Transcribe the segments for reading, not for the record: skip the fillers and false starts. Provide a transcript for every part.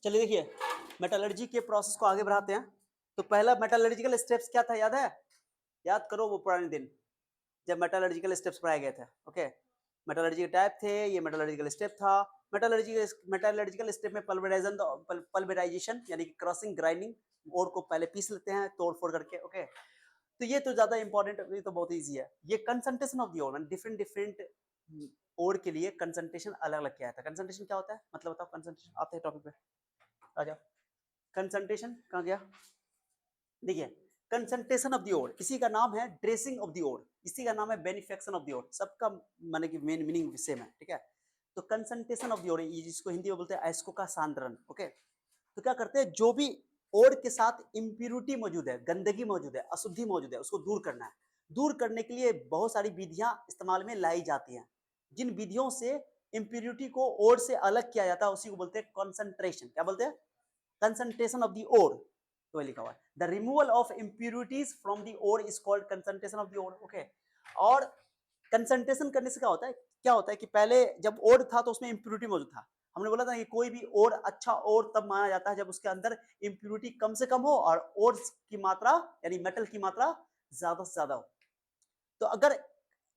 चलिए देखिए, मेटलर्जी के प्रोसेस को आगे बढ़ाते हैं। तो पहला मेटलर्जिकल स्टेप्स क्या था, याद है? याद करो वो पुराने दिन जब मेटलर्जिकल स्टेप्स पढ़ाए गए थे। ओके, मेटलर्जी के टाइप थे, ये मेटलर्जिकल स्टेप था। मेटलर्जिकल स्टेप में पल्वराइजेशन यानी कि क्रशिंग, ग्राइंडिंग, ओर को पहले पीस लेते हैं तोड़ फोड़ करके। ओके, तो ये तो ज्यादा इंपॉर्टेंट, ये तो बहुत ईजी है। ये concentration of the ore, different different ore के लिए कंसंट्रेशन अलग अलग क्या है। कंसंट्रेशन क्या होता है, मतलब बताओ। कंसंट्रेशन आते हैं टॉपिक पे, आ जाओ। कंसंट्रेशन कहाँ गया? देखिए, कंसंट्रेशन ऑफ द ओर, किसी का नाम है ड्रेसिंग ऑफ द ओर, किसी का नाम है बेनिफेक्शन ऑफ द ओर, सबका माने कि मेन मीनिंग सेम है। ठीक है, तो कंसंट्रेशन ऑफ द ओर, जिसको हिंदी में बोलते हैं अयस्कों का सांद्रण। ओके, तो क्या करते हैं, जो भी ओर के साथ इंप्यूरिटी मौजूद है, गंदगी मौजूद है, अशुद्धि मौजूद है, उसको दूर करना है। दूर करने के लिए बहुत सारी विधियां इस्तेमाल में लाई जाती हैं। जिन विधियों से इंप्यूरिटी को ओर से अलग किया जाता है उसी को बोलते हैं कंसंट्रेशन। क्या बोलते हैं? Concentration of the ore. तो लिखा हुआ है the removal of impurities from the ore is called concentration of the ore. Okay, और कंसंट्रेशन करने से क्या होता है कि पहले जब ओर था तो उसमें इंप्यूरिटी मौजूद था। हमने बोला था कि कोई भी ओर अच्छा ओर तब माना जाता है जब उसके अंदर इंप्यूरिटी कम से कम हो और ओर की मात्रा यानी मेटल की मात्रा ज्यादा से ज्यादा हो। तो अगर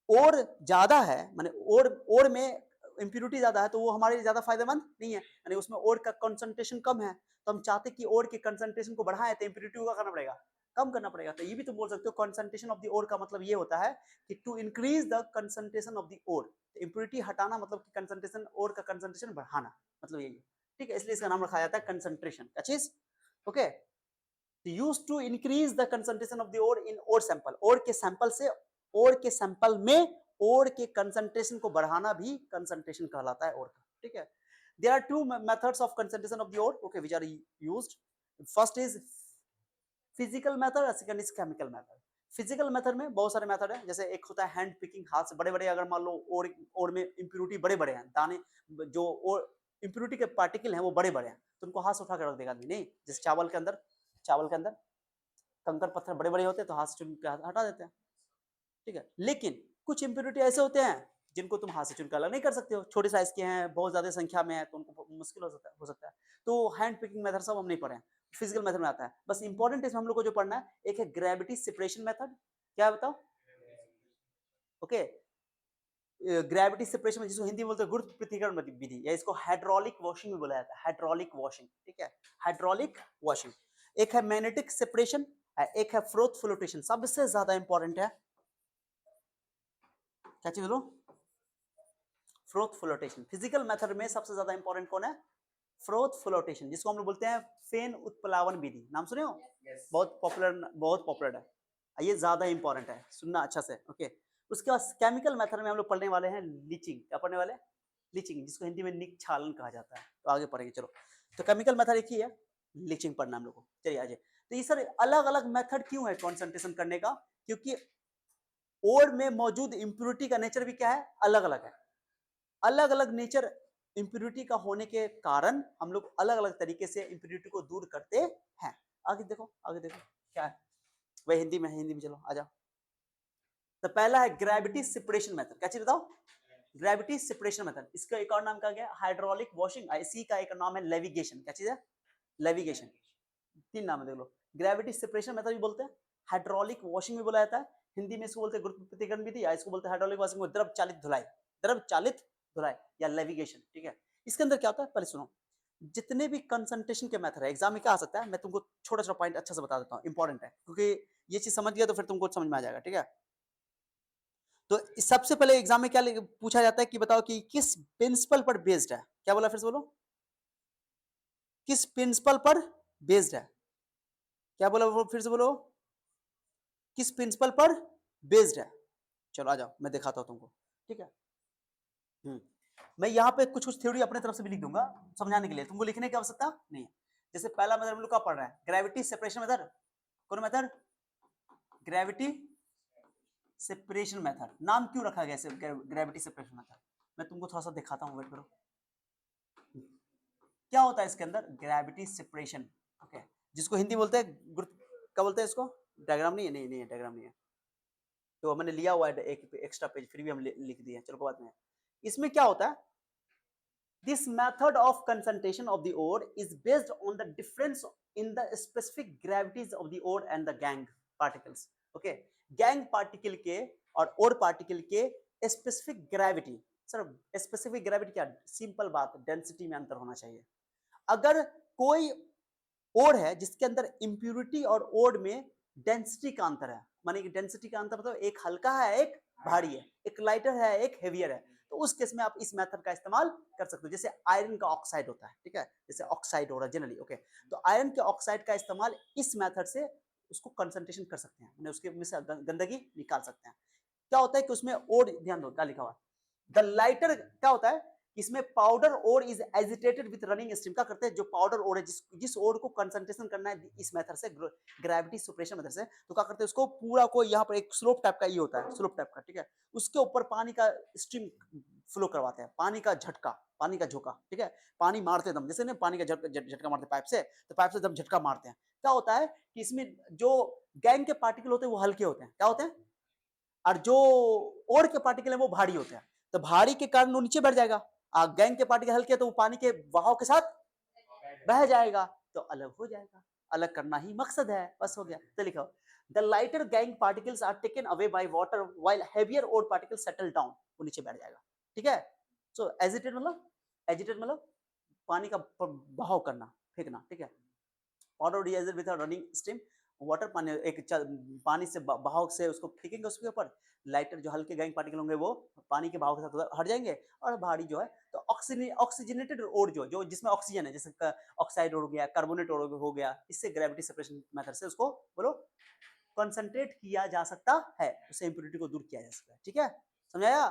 ओर ज्यादा है, माने ओर में इंप्यूरिटी ज्यादा है, तो वो हमारे लिए ज्यादा फायदेमंद नहीं है, यानी उसमें ओर का कंसंट्रेशन कम है। तो हम चाहते कि ओर के कंसंट्रेशन को बढ़ाएं, तो इंप्यूरिटी को करना पड़ेगा, कम करना पड़ेगा। तो ये भी तुम बोल सकते हो कंसंट्रेशन ऑफ द ओर का मतलब ये होता है कि to increase the concentration of the ore. Impurity हटाना मतलब कि कंसंट्रेशन, ओर का कंसंट्रेशन बढ़ाना, मतलब यही है। ठीक है, इसलिए इसका नाम रखा जाता है कंसंट्रेशन का चीज। Okay, use to increase the concentration of the ore in ore sample, ore के सैंपल से, ओर के सैंपल में ओर के कंसंट्रेशन को बढ़ाना भी कंसंट्रेशन कहलाता है ओर का। ठीक है, there are two methods of concentration of the ore, okay, which are used. First is physical method, second is chemical method. Physical method में बहुत सारे मेथड है, जैसे एक होता है हैंड पिकिंग, हाथ से बड़े बड़े, अगर मान लो ओर में इंप्यूरिटी बड़े बड़े हैं, दाने जो और इंप्यूरिटी के पार्टिकल हैं वो बड़े बड़े हैं, तो उनको हाथ से उठा कर रख देगा आदमी। नहीं, जैसे चावल के अंदर कंकड़ पत्थर बड़े बड़े होते हैं तो हाथ से चुन के हटा देते हैं। ठीक है, लेकिन कुछ इंप्योरिटी ऐसे होते हैं जिनको तुम हाथ से चुनकर अलग नहीं कर सकते हो, छोटे साइज के हैं, बहुत ज्यादा संख्या में है, तो उनको मुश्किल हो सकता है। तो हैंड पिकिंग मेथड सब हम नहीं पढ़े हैं, फिजिकल मेथड में आता है। बस इंपॉर्टेंट इसमें हम लोग को जो पढ़ना है, एक है ग्रेविटी सेपरेशन मेथड। क्या बताओ? ओके, ग्रेविटी सेपरेशन में जिसको हिंदी में बोलते हैं गुरुत्व पृथक्करण विधि, या इसको हाइड्रोलिक वॉशिंग भी बोला जाता है, हाइड्रोलिक वॉशिंग। ठीक है, हाइड्रोलिक वॉशिंग। एक है मैग्नेटिक सेपरेशन, एक है फ्रोथ फ्लोटेशन। सबसे ज्यादा इंपॉर्टेंट है क्या चीज बोलो? Froth flotation. फिजिकल मेथड में सबसे ज्यादा इंपॉर्टेंट कौन है? फ्रोथ फ्लोटेशन, जिसको हम लोग बोलते हैं फेन उत्प्लावन विधि। नाम सुने हो? बहुत पॉपुलर है, ये ज्यादा इंपॉर्टेंट है, सुनना अच्छा से। ओके, उसके बाद केमिकल मेथड में हम लोग पढ़ने वाले हैं लीचिंग। क्या पढ़ने वाले? लीचिंग, जिसको हिंदी में निक्षालन कहा जाता है। तो आगे पढ़ेंगे, चलो। तो केमिकल मेथड एक ही है, लीचिंग पढ़ना हम लोग को। चलिए आगे। तो ये सर अलग अलग मेथड क्यों है कॉन्सेंट्रेशन करने का? क्योंकि ओर में मौजूद इंप्यूरिटी का नेचर भी क्या है? अलग अलग है। अलग अलग नेचर इंप्यूरिटी का होने के कारण हम लोग अलग अलग तरीके से इंप्यूरिटी को दूर करते हैं। आगे देखो, आगे देखो क्या है। वही हिंदी में चलो आ जाओ। तो पहला है ग्रेविटी सेपरेशन मेथड। क्या चीज बताओ? Gravity separation method. इसका एक और नाम क्या गया? Hydraulic washing. इसी का एक नाम है लेविगेशन। क्या चीज है? लेविगेशन। तीन नाम है, देख लो। ग्रेविटी सेपरेशन मेथड भी बोलते हैं, हाइड्रोलिक वॉशिंग भी बोला जाता है, हिंदी में इसको बोलते हैं गुरुत्व पृथक्करण विधि, या इसको बोलते हैं हाइड्रोलिक वॉशिंग को द्रव चालित धुलाई, द्रव चालित धुलाई या लेविगेशन। ठीक है, इसके अंदर क्या होता है पहले सुनो। जितने भी कंसंट्रेशन के मेथड है, एग्जाम में क्या आ सकता है, मैं तुमको छोटा छोटा पॉइंट अच्छा से बता देता हूँ, इंपॉर्टेंट है, क्योंकि ये चीज समझ गया तो फिर तुमको समझ में आ जाएगा। ठीक है, तो सबसे पहले एग्जाम में क्या पूछा जाता है कि बताओ कि किस प्रिंसिपल पर बेस्ड है। क्या बोला, फिर से बोलो। किस प्रिंसिपल पर बेस्ड है? क्या बोला, फिर से बोलो। किस प्रिंसिपल पर बेस्ड है? चलो आ जाओ, मैं दिखाता हूं तुमको। ठीक है, मैं यहाँ पे कुछ कुछ थ्योरी अपने तरफ से भी लिख दूंगा समझाने के लिए, तुमको लिखने की आवश्यकता नहीं है। जैसे पहला मेथड हम लोग क्या पढ़ रहे हैं? Gravity separation method. कौन मेथड? Gravity separation method. नाम क्यों रखा गया ग्रेविटी सेपरेशन मेथड? मैं तुमको थोड़ा सा दिखाता हूँ, वेट करो। क्या होता है इसके अंदर? Gravity separation. ओके, जिसको हिंदी बोलते हैं क्या बोलते हैं इसको? डायग्राम नहीं है, नहीं है डायग्राम नहीं है, तो मैंने लिया हुआ है एक एक्स्ट्रा पेज, फिर भी हम लिख दिए, चलो कोई बात नहीं। इसमें क्या होता है This method of concentration of the ore is based on the difference in the specific gravities of the ore and the gangue particles. Okay, gangue particle के और ore particle के specific gravity, sir specific gravity क्या, simple बात, density में अंतर होना चाहिए. अगर कोई ओर है जिसके अंदर इम्प्यूरिटी और ओर में डेंसिटी का अंतर है, माने कि डेंसिटी का अंतर मतलब एक हल्का है एक भारी है, एक लाइटर है एक हेवियर है, तो उस केस में आप इस मेथड का इस्तेमाल कर सकते हो. जैसे आयरन का ऑक्साइड होता है, ठीक है, जैसे ऑक्साइड हो रहा है जनरली. ओके, तो आयरन के ऑक्साइड का इस्तेमाल इस मेथड से उसको कंसंट्रेशन कर सकते हैं, उसके में से गंदगी निकाल सकते हैं. क्या होता है कि उसमें ओर, ध्यान दो क्या लिखा हुआ, द लाइटर क्या होता है, इसमें powder ore is agitated with running stream. क्या करते हैं, जो पाउडर ओर है, जिस ओर को कंसंट्रेशन करना है इस मेथड से, ग्रेविटी सुपरेशन मेथड से, तो क्या करते हैं उसको पूरा को यहाँ पर एक स्लोप टाइप का ये होता है, स्लोप टाइप का, ठीक है, उसके ऊपर पानी का स्ट्रीम फ्लो करवाते हैं, पानी का झटका, पानी का झोंका, ठीक है, पानी मारते दम, जैसे ना पानी का झटका मारते पाइप से, तो पाइप से दम झटका मारते हैं. क्या होता है कि इसमें जो गैंग के पार्टिकल होते हैं वो हल्के होते हैं, क्या होते हैं, और जो ओर के पार्टिकल है वो भारी होते हैं. तो भारी के कारण वो नीचे बैठ जाएगा, गैंग के पार्टिकल हल्के तो वो पानी के बहाव के साथ बह जाएगा, तो अलग हो जाएगा. अलग करना ही मकसद है, बस हो गया. तो लिखो, the lighter gangue particles are taken away by water while heavier ore particles settle down. वो नीचे बैठ जाएगा, ठीक है. सो एजिटेट मतलब पानी का बहाव करना, फेंकना, ठीक है. पाउडर डीएजर विद रनिंग स्ट्रीम, वाटर पानी एक पानी से बहाव से उसको फेंकेंगे उसके ऊपर, लाइटर जो हल्के गैंग पार्टिकल होंगे वो पानी के बहाव के साथ हट जाएंगे, और भारी जो है तो ऑक्सीजनेटेड ओर जो जिसमें ऑक्सीजन है, जैसे ऑक्साइड हो गया, कार्बोनेट हो गया, इससे ग्रेविटी सेपरेशन मेथड से उसको बोलो कंसंट्रेट किया जा सकता है, उससे इंप्योरिटी को दूर किया जा सकता है. ठीक है, समझाया.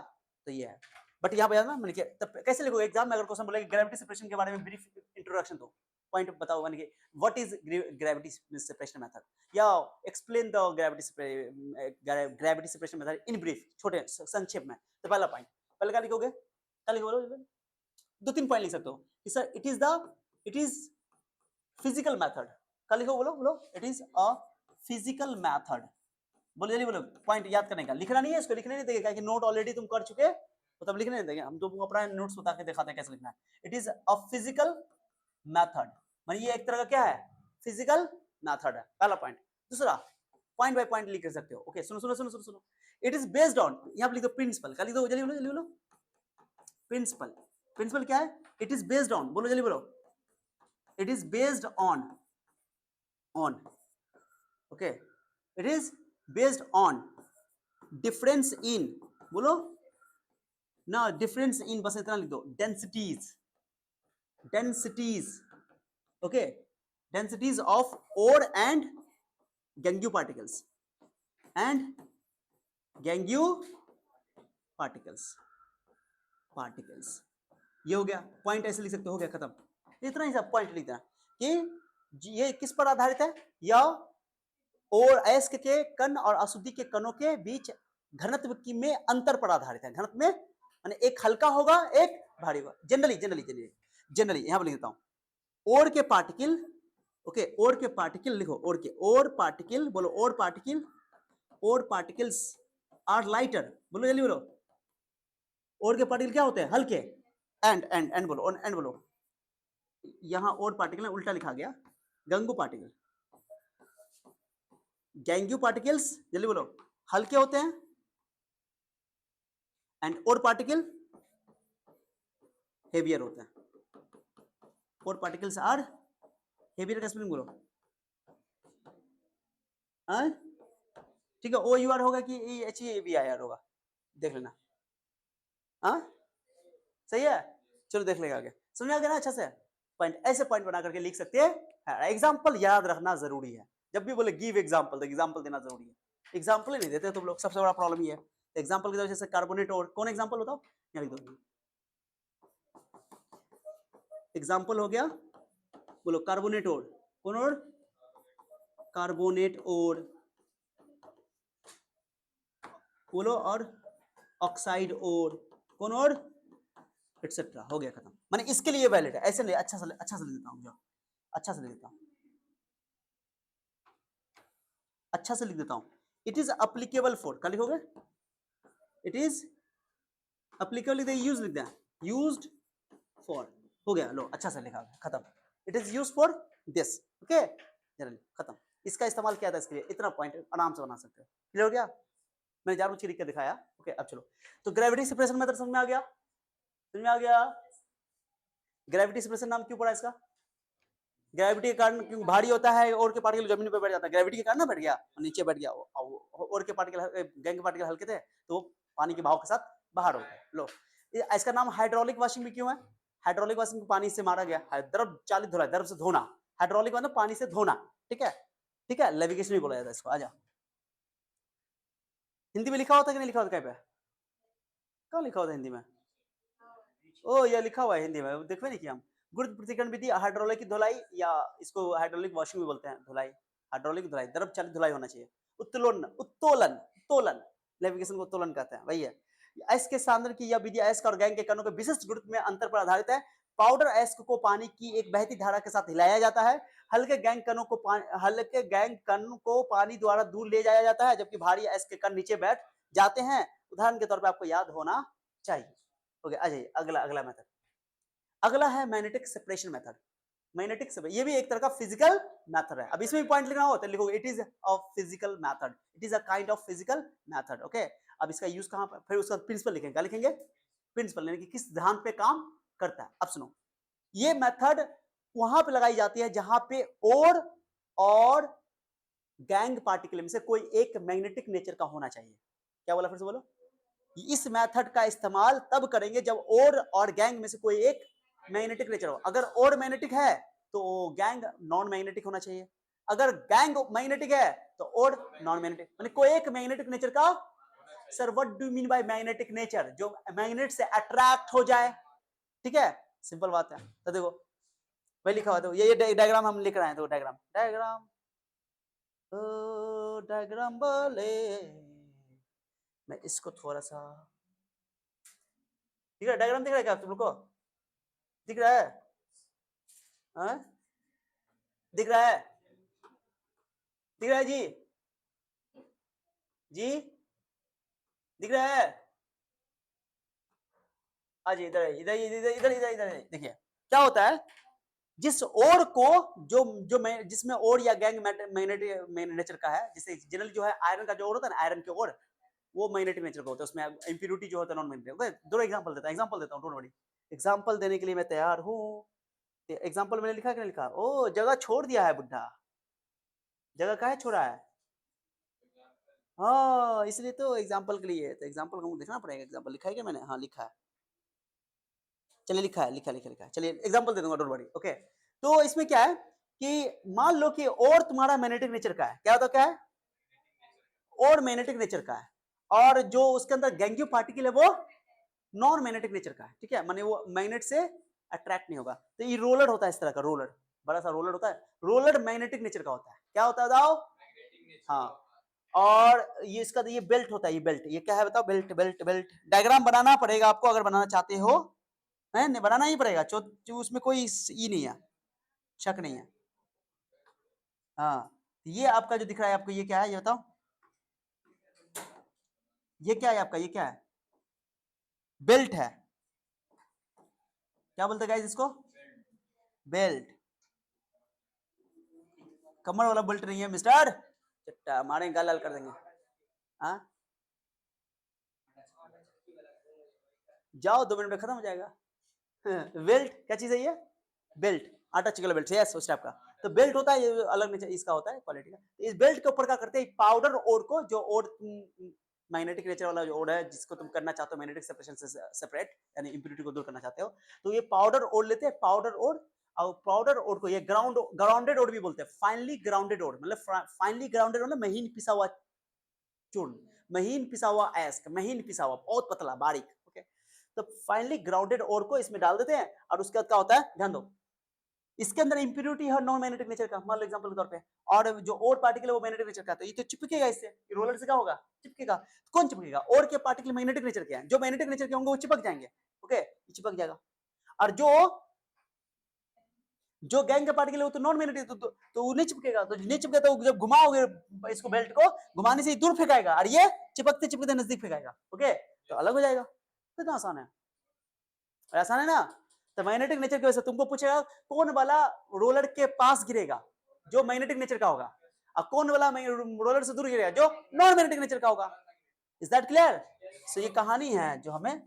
तो ये है, बट यहाँ पे ना मैंने तब कैसे लिखोगे एग्जाम में, अगर क्वेश्चन बोलेगा ग्रेविटी सेपरेशन के बारे में ब्रीफ इंट्रोडक्शन दो, पॉइंट बताओ, यानी कि what is gravity separation method, या explain the gravity separation method in brief, छोटे संक्षेप में. तो पहला पॉइंट, पहले क्या लिखोगे, क्या लिखोगे, 2-3 पॉइंट लिख सकते हो कि sir it is physical method. क्या लिखो, बोलो it is a physical method. बोलो जल्दी बोलो, पॉइंट याद करने का, लिखना नहीं है, इसको लिखने नहीं देगा कि नोट ऑलरेडी तुम कर चुके, तो तब लिखने नहीं देंगे, हम तुमको अपना नोट्स बता के दिखाते हैं कैसे लिखना है. It is a physical method, मतलब ये एक तरह का क्या है, फिजिकल मेथड है, पहला पॉइंट. दूसरा पॉइंट बाय पॉइंट लिख सकते हो. ओके, सुनो. इट इज बेस्ड ऑन, यहां पे लिख दो प्रिंसिपल, क्या लिख दो, जल्दी बोलो. प्रिंसिपल क्या है, इट इज बेस्ड ऑन, बोलो जल्दी बोलो, it is based on okay, it is based on difference in, बोलो ना, डिफरेंस इन, बस इतना लिख दो, densities okay, densities of ore and gangue particles ये हो गया पॉइंट, ऐसे लिख सकते हो गया, खत्म. इतना ही सब पॉइंट लिखना कि ये किस पर आधारित है, या और अयस्क के कण और अशुद्धि के कणों के बीच घनत्व की में अंतर पर आधारित है. घनत्व में माने एक हल्का होगा एक भारी होगा, जनरली यहां पर लिख देता हूं, ओर के पार्टिकल, ओके, ओर के पार्टिकल लिखो, ओर पार्टिकल बोलो, ओर पार्टिकल्स आर लाइटर, बोलो जल्दी बोलो, ओर के पार्टिकल क्या होते हैं, हल्के, एंड बोलो, यहां ओर पार्टिकल उल्टा लिखा गया, गंगू पार्टिकल्स जल्दी बोलो, हल्के होते हैं, एंड ओर पार्टिकल हेवियर होते हैं. ओर पार्टिकल्स आर हेवियर का स्पेलिंग बोलो, ठीक है, ओ यू आर होगा कि H E B I R होगा, देख लेना. हाँ सही है, चलो देख लेगा आगे, समझ आ गया ना अच्छे से. पॉइंट ऐसे पॉइंट बना करके लिख सकते हैं. एग्जाम्पल याद रखना जरूरी है, जब भी बोले गिव एग्जाम्पल तो एग्जाम्पल देना जरूरी है. एग्जाम्पल ही नहीं देते तुम लोग, सबसे बड़ा प्रॉब्लम ये है. एग्जाम्पल की वजह से कार्बोनेट और कौन एग्जाम्पल बताओ, यहाँ लिख दो, एग्जाम्पल हो गया, बोलो कार्बोनेट और, कौन और, कार्बोनेट और, बोलो, और ऑक्साइड और, कौन और, एटसेट्रा. हो गया खत्म, माने इसके लिए वैलिड है. ऐसे नहीं, अच्छा से लिख देता हूं, जो अच्छा से लिख देता हूं, इट इज अप्लीकेबल फॉर, क्या लिखोगे, इट इज अप्लीकेबल, यूज लिख दें, यूज्ड फॉर, हो गया, लो अच्छा से लिखा हुआ है, खत्म। It is use for this, okay, generally खत्म। इसका इस्तेमाल किया था इसके लिए, इतना पॉइंट आराम से बना सकते हो। क्लियर हो गया? मैंने जानबूझ के लिख के दिखाया। ओके, अब चलो, तो ग्रेविटी सेपरेशन मेथड समझ में आ गया? समझ में आ गया? ग्रेविटी सेपरेशन नाम क्यों पड़ा इसका? ग्रेविटी के कारण, क्योंकि भारी होता है और के पार्टिकल जमीन पे बैठ जाता है, ग्रेविटी के कारण ना बैठ गया, नीचे बैठ गया, और के पार्टिकल, गैंग के पार्टिकल हल्के थे तो पानी के बहाव के साथ बाहर हो गए। लो, इसका नाम हाइड्रोलिक वॉशिंग भी क्यों है? हाइड्रोलिक वॉशिंग को पानी से मारा गया, द्रव चालित धुलाई, द्रव से धोना, हाइड्रोलिक मतलब पानी से धोना, ठीक है, ठीक है, लेविगेशन भी बोला जाता है इसको। आजा, हिंदी में लिखा होता है कि नहीं लिखा होता? कहीं पे कहाँ लिखा होता है हिंदी में? ओ, ये लिखा हुआ है हिंदी में, देखो नहीं किया हम। गुरुत्व प्रतिकरण विधि हाइड्रोलिक की धुलाई, या इसको हाइड्रोलिक वॉशिंग भी बोलते हैं, धुलाई, हाइड्रोलिक धुलाई, द्रव चालित धुलाई होना चाहिए। उत्तोलन, उत्तोलन, उत्तोलन, नेविगेशन को उत्तोलन कहते हैं, वही है। ऐश के सांद्रण की यह विधि ऐश और गैंग के कणों के विशिष्ट गुरुत्व में अंतर पर आधारित है। पाउडर ऐश को पानी की एक बहती धारा के साथ हिलाया जाता है, हल्के गैंग कण को पानी द्वारा दूर ले जाया जाता है, जबकि भारी ऐश के कण नीचे बैठ जाते हैं। उदाहरण के तौर पर आपको याद होना चाहिए। ओके, आ जाइए अगला, अगला मेथड, अगला है magnetic separation method. Magnetic separation, ये भी एक तरह का फिजिकल मेथड है। अब इसमें भी पॉइंट लिखना हो तो लिखोगे it is a physical method, it is a kind of physical method. Okay, अब इसका यूज कहां पर, फिर उसका प्रिंसिपल लिखेंगे, क्या लिखेंगे? प्रिंसिपल, यानी कि किस सिद्धांत पे काम करता है। अब सुनो, ये मेथड वहां पे लगाई जाती है जहां पे ओर और गैंग पार्टिकल में से कोई एक मैग्नेटिक नेचर का होना चाहिए। क्या बोला, फिर से बोलो? इस मेथड का इस्तेमाल तब करेंगे जब ओर और गैंग में से कोई एक मैग्नेटिक नेचर हो। अगर ओर मैग्नेटिक है तो गैंग नॉन मैग्नेटिक होना चाहिए, अगर गैंग मैग्नेटिक है तो ओर नॉन मैग्नेटिक, माने कोई एक मैग्नेटिक नेचर का। Sir what do mean by magnetic nature? जो मैग्नेट से अट्रैक्ट हो जाए, ठीक है, सिंपल बात है। तो देखो वही लिखा हुआ, तो ये डायग्राम हम लिख रहे हैं, तो डायग्राम, डायग्राम, डायग्राम बोले, मैं इसको थोड़ा सा, दिख रहा है डायग्राम? दिख रहा है क्या तुम लोग को? दिख रहा है? हाँ? दिख रहा है? दिख रहा है जी? जी दिख रहा है? आज इधर इधर इधर इधर इधर इधर देखिए क्या होता है, जिस ओर को जो जो जिसमें ओर या गैंग मैग्नेटिक नेचर का है, जैसे जनरली जो है आयरन का जो ओर होता है ना, आयरन के ओर, वो मैग्नेटिक नेचर का होता है, उसमें इंप्योरिटी जो होता है नॉन मैग्नेटिक। दो एग्जांपल देता हूं, एग्जांपल देता हूं, डोंट वरी, एग्जांपल देने के लिए मैं तैयार हूं। एग्जांपल मैंने लिखा कि नहीं लिखा? ओ, जगह छोड़ दिया है बुड्ढा, जगह काहे छोड़ा है? हाँ, इसलिए तो एग्जांपल के लिए, तो एग्जांपल को देखना पड़ेगा, एग्जांपल लिखा है क्या मैंने? हाँ लिखा है, चलिए लिखा है, लिखा है, चलिए एग्जांपल दे दूंगा, डोंट वरी। ओके, तो इसमें क्या है कि मान लो कि और तुम्हारा मैग्नेटिक नेचर का है, क्या होता, क्या है? और मैग्नेटिक नेचर का है, और जो उसके अंदर गैंगियो पार्टिकल है वो नॉन मैग्नेटिक नेचर का है, ठीक है, माने वो मैग्नेट से अट्रैक्ट नहीं होगा। तो ये रोलर होता है, इस तरह का रोलर, बड़ा सा रोलर होता है, रोलर मैग्नेटिक नेचर का होता है। क्या होता है बताओ? हाँ, और ये इसका ये बेल्ट होता है, ये बेल्ट, ये क्या है बताओ? Belt, belt, belt. डायग्राम बनाना पड़ेगा आपको अगर बनाना चाहते हो, है नहीं, बनाना ही पड़ेगा, उसमें कोई ये नहीं है, शक नहीं है। हाँ, ये आपका जो दिख रहा है आपको, ये क्या है, ये बताओ, ये क्या है आपका, ये क्या है? बेल्ट है। क्या बोलते गाइस इसको? बेल्ट। कमर वाला बेल्ट नहीं है मिस्टर, चट्टा मारे गाल लाल कर देंगे। हाँ, जाओ 2 मिनट में खत्म हो जाएगा। बेल्ट क्या चीज है ये? बेल्ट, आटा चिकला बेल्ट, यस, उस टाइप का। तो बेल्ट होता है, ये अलग नेचर इसका होता है, क्वालिटी का। तो इस बेल्ट के ऊपर क्या करते हैं, पाउडर ओर को, जो ओर मैग्नेटिक नेचर वाला जो ओर है, जिसको तुम करना चाहते हो मैग्नेटिक सेपरेशन से सेपरेट, यानी इंप्योरिटी को दूर करना चाहते हो, तो ये पाउडर ओर लेते हैं, पाउडर ओर, और पाउडर ओर को ये ग्राउंडेड ओर भी बोलते हैं, फाइनली ग्राउंडेड ओर, मतलब फाइनली ग्राउंडेड मतलब महीन पिसा हुआ चूर्ण, महीन पिसा हुआ एस्क, महीन पिसा हुआ, बहुत पतला बारीक। ओके, तो फाइनली ग्राउंडेड ओर को इसमें डाल देते हैं, और उसके बाद क्या होता है, ध्यान दो, इसके अंदर इंप्योरिटी है नॉन मैग्नेटिक नेचर का, मान लो एग्जांपल के तौर पे, और जो और पार्टिकल है वो मैग्नेटिक नेचर का, तो ये तो चिपकेगा इससे, रोलर से क्या होगा, चिपकेगा। कौन चिपकेगा? और के पार्टिकल मैग्नेटिक नेचर के हैं, जो मैग्नेटिक नेचर के होंगे वो चिपक जाएंगे। ओके, चिपक जाएगा। और जो गैंग का पार्टिकल है वो तो नॉन मैग्नेटिक, तो वो नहीं चिपकेगा, तो नहीं चिपकेगा तो जब घुमाओगे इसको, बेल्ट को घुमाने से दूर फेंकाएगा, और ये चिपकते चिपकते नजदीक फेंकाएगा। ओके, तो अलग हो जाएगा। कितना आसान है, आसान है ना? तो मैग्नेटिक नेचर की वजह से तुमको पूछेगा कौन वाला रोलर के पास गिरेगा, जो मैग्नेटिक नेचर का होगा, और कौन वाला रोलर से दूर गिरेगा, जो नॉन मैग्नेटिक नेचर का होगा। Is that clear? सो ये कहानी है जो हमें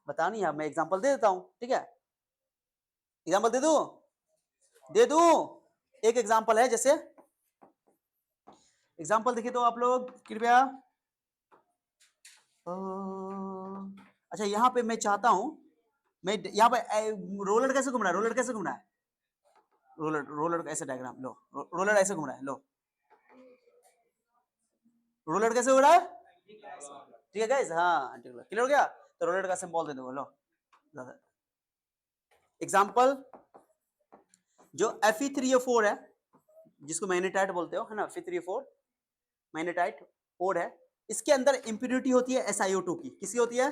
बतानी है। मैं एग्जांपल दे देता हूं, ठीक है? एग्जांपल दे दूं एक एग्जांपल है, जैसे एग्जांपल देखिए तो आप लोग कृपया। अच्छा यहाँ पे मैं चाहता हूं, मैं यहाँ पे रोलर कैसे घूम रहा है, रोलर कैसे घूम रहा है, रोलर ऐसे डायग्राम लो, रोलर ऐसे घूम रहा है, लो रोलर कैसे हो रहा है, ठीक है गाइस? हाँ क्लियर हो गया? तो रोलर का सिंबल दे दो, लो एग्जांपल जो Fe3O4 है, जिसको मैग्नेटाइट बोलते हो, है ना? Fe3O4 मैग्नेटाइट ओर है, इसके अंदर इंप्योरिटी होती है SiO2 की। किसकी होती है?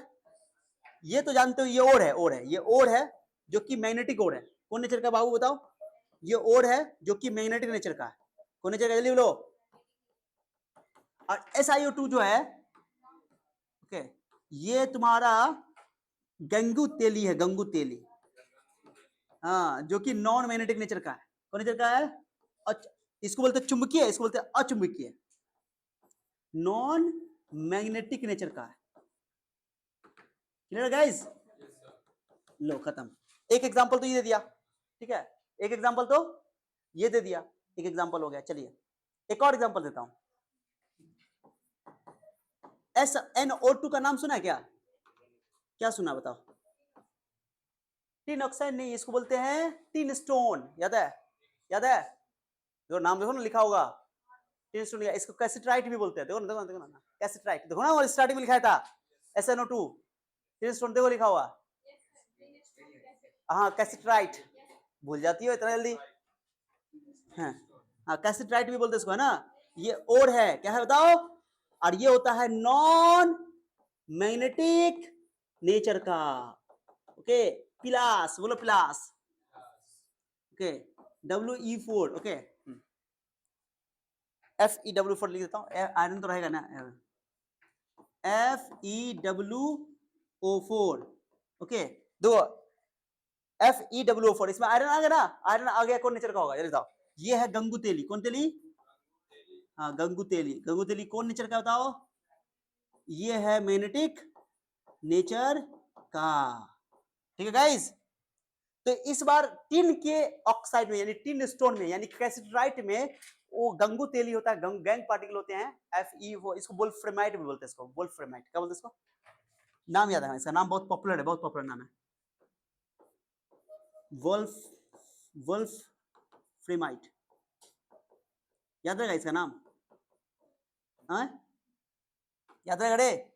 ये तो जानते हो, ये ओर है, ये ओर है जो कि मैग्नेटिक ओर है। कौन नेचर का बाबू बताओ? ये ओर है जो कि मैग्नेटिक नेचर का है। कौन नेचर का, जल्दी बोलो। और SiO2 जो है, ओके, ये तुम्हारा गंगू तेली है, गंगू तेली, हाँ, जो कि नॉन मैग्नेटिक नेचर का है। कौन नेचर का है? इसको बोलते हैं चुंबकीय, इसको बोलते हैं अचुंबकीय, नॉन मैग्नेटिक नेचर का है। Clear guys? लो खत्म। एक एग्जांपल तो ये दे दिया, ठीक है? एक एग्जांपल तो ये दे दिया, एक एग्जांपल हो गया। चलिए एक और एग्जांपल देता हूं। SnO2 का नाम सुना है क्या? क्या सुना बताओ? टिन ऑक्साइड नहीं, इसको बोलते हैं टिन स्टोन। याद है? याद है? जो नाम देखो ना लिखा होगा, टिन स्टोन। इसको कैसिट्राइट भी बोलते हैं। देखो ना, देखो ना, देखो ना, कैसिट्राइट देखो ना, और स्टार्टिंग में लिखा था SnO2, टिन स्टोन देखो लिखा हुआ। हाँ कैसिट्राइट, भूल जाती हो इतना जल्दी? हाँ कैसिट्राइट भी बोलते हैं इसको, है ना? ये और है, क्या है बताओ? और ये होता है नॉन मैग्नेटिक नेचर का। ओके, प्लस बोलो, plus. Okay, We4, okay, Fe4 लिख देता हूँ, आयरन तो रहेगा ना, Fe4, ओके, दो Fe4, इसमें आयरन आ गया ना, आयरन आ गया। कौन नेचर का होगा, ये बताओ? ये है गंगू तेली। कौन तेली? हाँ गंगू तेली। गंगू तेली कौन नेचर का बताओ? ये है मैग्नेटिक नेचर का, ठीक है गाइस? तो इस बार टिन के ऑक्साइड में, यानी टिन स्टोन में, यानी कैसिट्राइट में, वो गंगू तेली होता है, गैंग पार्टिकल होते हैं Fe, वो इसको वोल्फ्रेमाइट भी बोलते हैं। इसको वोल्फ्रेमाइट क्या बोलते हैं? इसको नाम याद है, इसका नाम बहुत पॉपुलर है, बहुत पॉपुलर नाम है, वोल्फ्रेमाइट। याद रहेगा इसका नाम? हाँ याद रहेगा रे?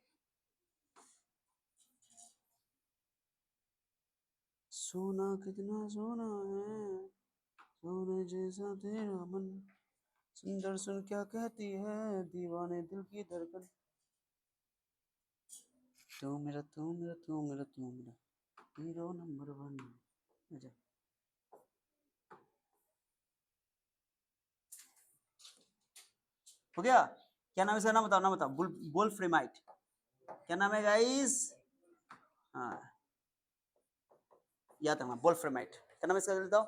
सोना कितना सोना है, सोने जैसा तेरा मन, सुंदर सुन क्या कहती है दीवाने दिल की धड़कन, तू मेरा तू मेरा तू मेरा तू मेरा हीरो नंबर 1। अच्छा हो गया? क्या नाम है इसका? नाम बताओ, नाम बताओ। वोल्फ्रेमाइट। क्या नाम है गाइस? हाँ याद है, वोल्फ्रेमाइट। क्या नाम है इसका बताओ?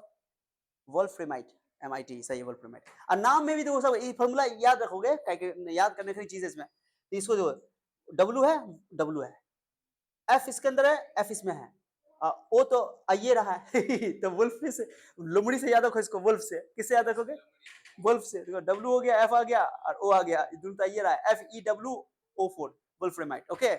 वोल्फ्रेमाइट, MIT, सही है, वोल्फ्रेमाइट। और नाम में भी देखो सब ये फॉर्मूला याद रखोगे, याद करने की चीज है इसमें। तो इसको जो W है, W है, F इसके अंदर है, F इसमें है, O तो ये रहा है तो वुल्फ से, लोमड़ी से याद रखो इसको, वुल्फ से। किससे याद रखोगे? वुल्फ से। देखो W हो गया, F आ गया और O आ गया, दूसरा ये रहा है FeWO4, वुल्फ्रेमाइट। ओके,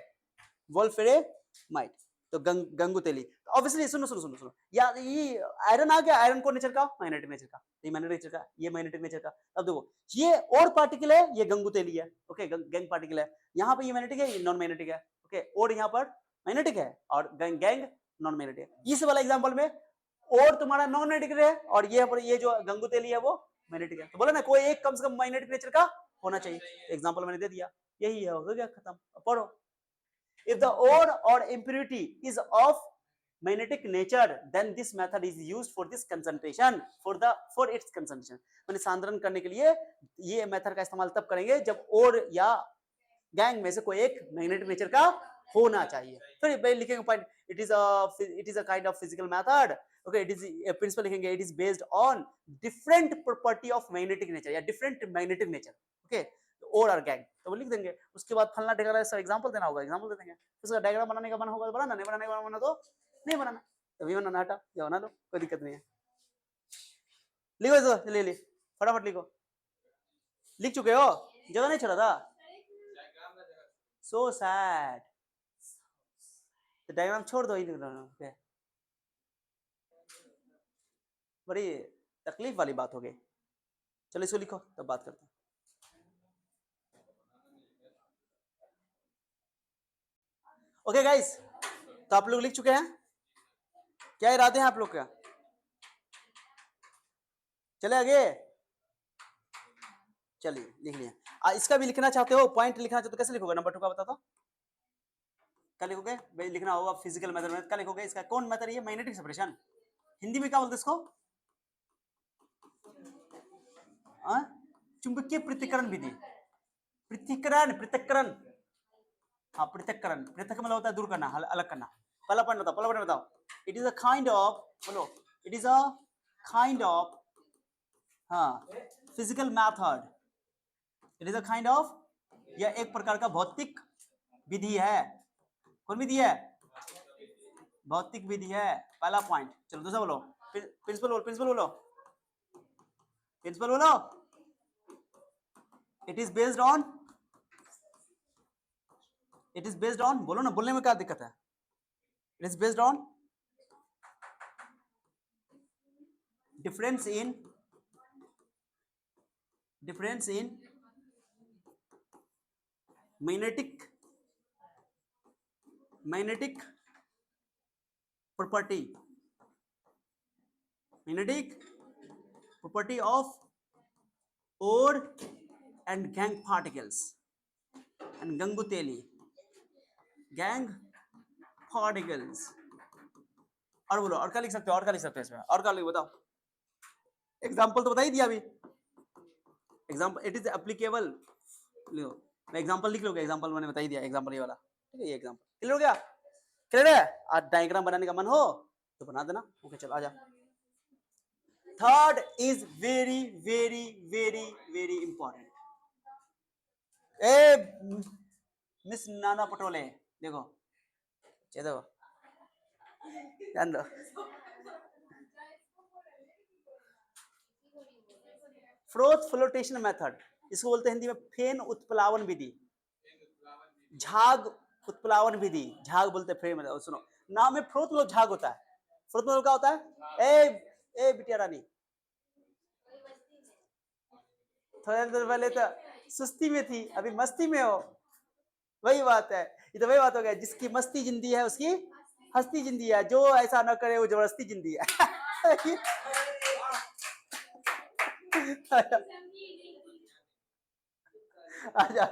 वुल्फ्रेमाइट। तो गंगू तेली। तो ऑब्वियसली सुनो सुनो सुनो सुनो, यार ये आयरन आ गया, आयरन को नेचर का, मैग्नेटिक नेचर का, ये मैग्नेटिक नेचर का, ये मैग्नेटिक नेचर का। अब देखो ये और पार्टिकल है, ये गंगू तेली है, ओके, गैंग पार्टिकल है। यहाँ पे ये मैग्नेटिक है, ये नॉन मैग्नेटिक है, ओके, और यहाँ पर मैग्नेटिक है और गैंग नॉन मैग्नेटिक है। इस वाला एग्जांपल में और तुम्हारा नॉन मैग्नेटिक है, और ये जो गंगू तेली है वो मैग्नेटिक है। तो बोला ना, कोई एक कम से कम मैग्नेटिक नेचर का होना चाहिए। एग्जांपल मैंने दे दिया, यही है, हो गया खत्म। पढ़ो। If the ore or impurity is of magnetic nature, then this method is used for this concentration, for its concentration. मैंने सांद्रण करने के लिए ये मेथड का इस्तेमाल तब करेंगे जब ओर या गैंग में से कोई एक मैग्नेटिक नेचर का होना चाहिए। फिर लिखेंगे point, it is a kind of physical method. Okay, it is principle लिखेंगे, it is based on different property of magnetic nature या डिफरेंट मैग्नेटिक नेचर. ओके, और आर गैंग तो वो लिख देंगे. उसके बाद फलना ढेकना सब एग्जांपल देना होगा, एग्जांपल दे देंगे. उसका डायग्राम बनाने का मन होगा तो बनाना, नहीं बनाने का मन तो नहीं बनाना. तभी बनाना, हटा या बना लो, कोई दिक्कत नहीं है. लिखो इसको, ले फटाफट लिखो. लिख चुके हो, जगह नहीं छोड़ा था. So sad. तो डायग्राम छोड़ दो, ही बड़ी तकलीफ वाली बात हो गई. चलो इसको लिखो, तब बात करते हैं. ओके गाइस, तो आप लोग लिख चुके हैं. क्या इरादे हैं आप लोग का? चले आगे. चलिए लिख लिया. इसका भी लिखना चाहते हो, पॉइंट लिखना चाहते हो, कैसे लिखोगे? नंबर 2 का बता दो. क्या लिखोगे भाई? लिखना होगा फिजिकल मेथड में. क्या लिखोगे? इसका कौन मेथड है? Magnetic separation. हिंदी में क्या बोलते हैं इसको? चुंबकीय पृथक्करण विधि. पृथक्करण. हाँ, पृथक्करण. पृथक मतलब होता है दूर करना, अलग करना. पहला पॉइंट बताओ. It is a kind of, बोलो, it is a kind of, हाँ, physical method. It is a kind of, यह एक प्रकार का भौतिक विधि है. कौन विधि है? भौतिक विधि है. पहला पॉइंट. चलो दूसरा बोलो. प्रिंसिपल बोलो. इट इज बेस्ड ऑन, बोलो ना, बोलने में क्या दिक्कत है? It is based on difference in magnetic property of ore and gangue particles and ganguteli gangue particles. और बोलो, और क्या लिख सकते हो? इसमें और क्या लिख, बताओ. एग्जाम्पल तो बता ही दिया अभी. Example, it is applicable. लो, मैं एग्जाम्पल लिख लोगे. एग्जाम्पल मैंने बता ही दिया. एग्जाम्पल ये वाला, ठीक है? ये एग्जाम्पल क्लियर हो गया? क्लियर है? आज डायग्राम बनाने का मन हो तो बना देना. ओके, चलो आजा. Third is very very very very important. A miss Nana Patole, देखो, चलो ध्यान दो. फ्रोथ फ्लोटेशन मेथड, इसको बोलते हैं हिंदी में फेन उत्प्लावन विधि. झाग उत्प्लावन विधि, झाग बोलते हैं फेन. सुनो, नाम में फ्रोथ मतलब झाग होता है. फ्रोथ मतलब क्या होता है? ए बिटिया रानी, थोड़ी देर पहले तो सुस्ती में थी, अभी मस्ती में हो. वही बात है. ये तो वही बात हो गया, जिसकी मस्ती जिंदी है उसकी हस्ती जिंदी है. जो ऐसा न करे वो जबरदस्ती जिंदी है. आजा.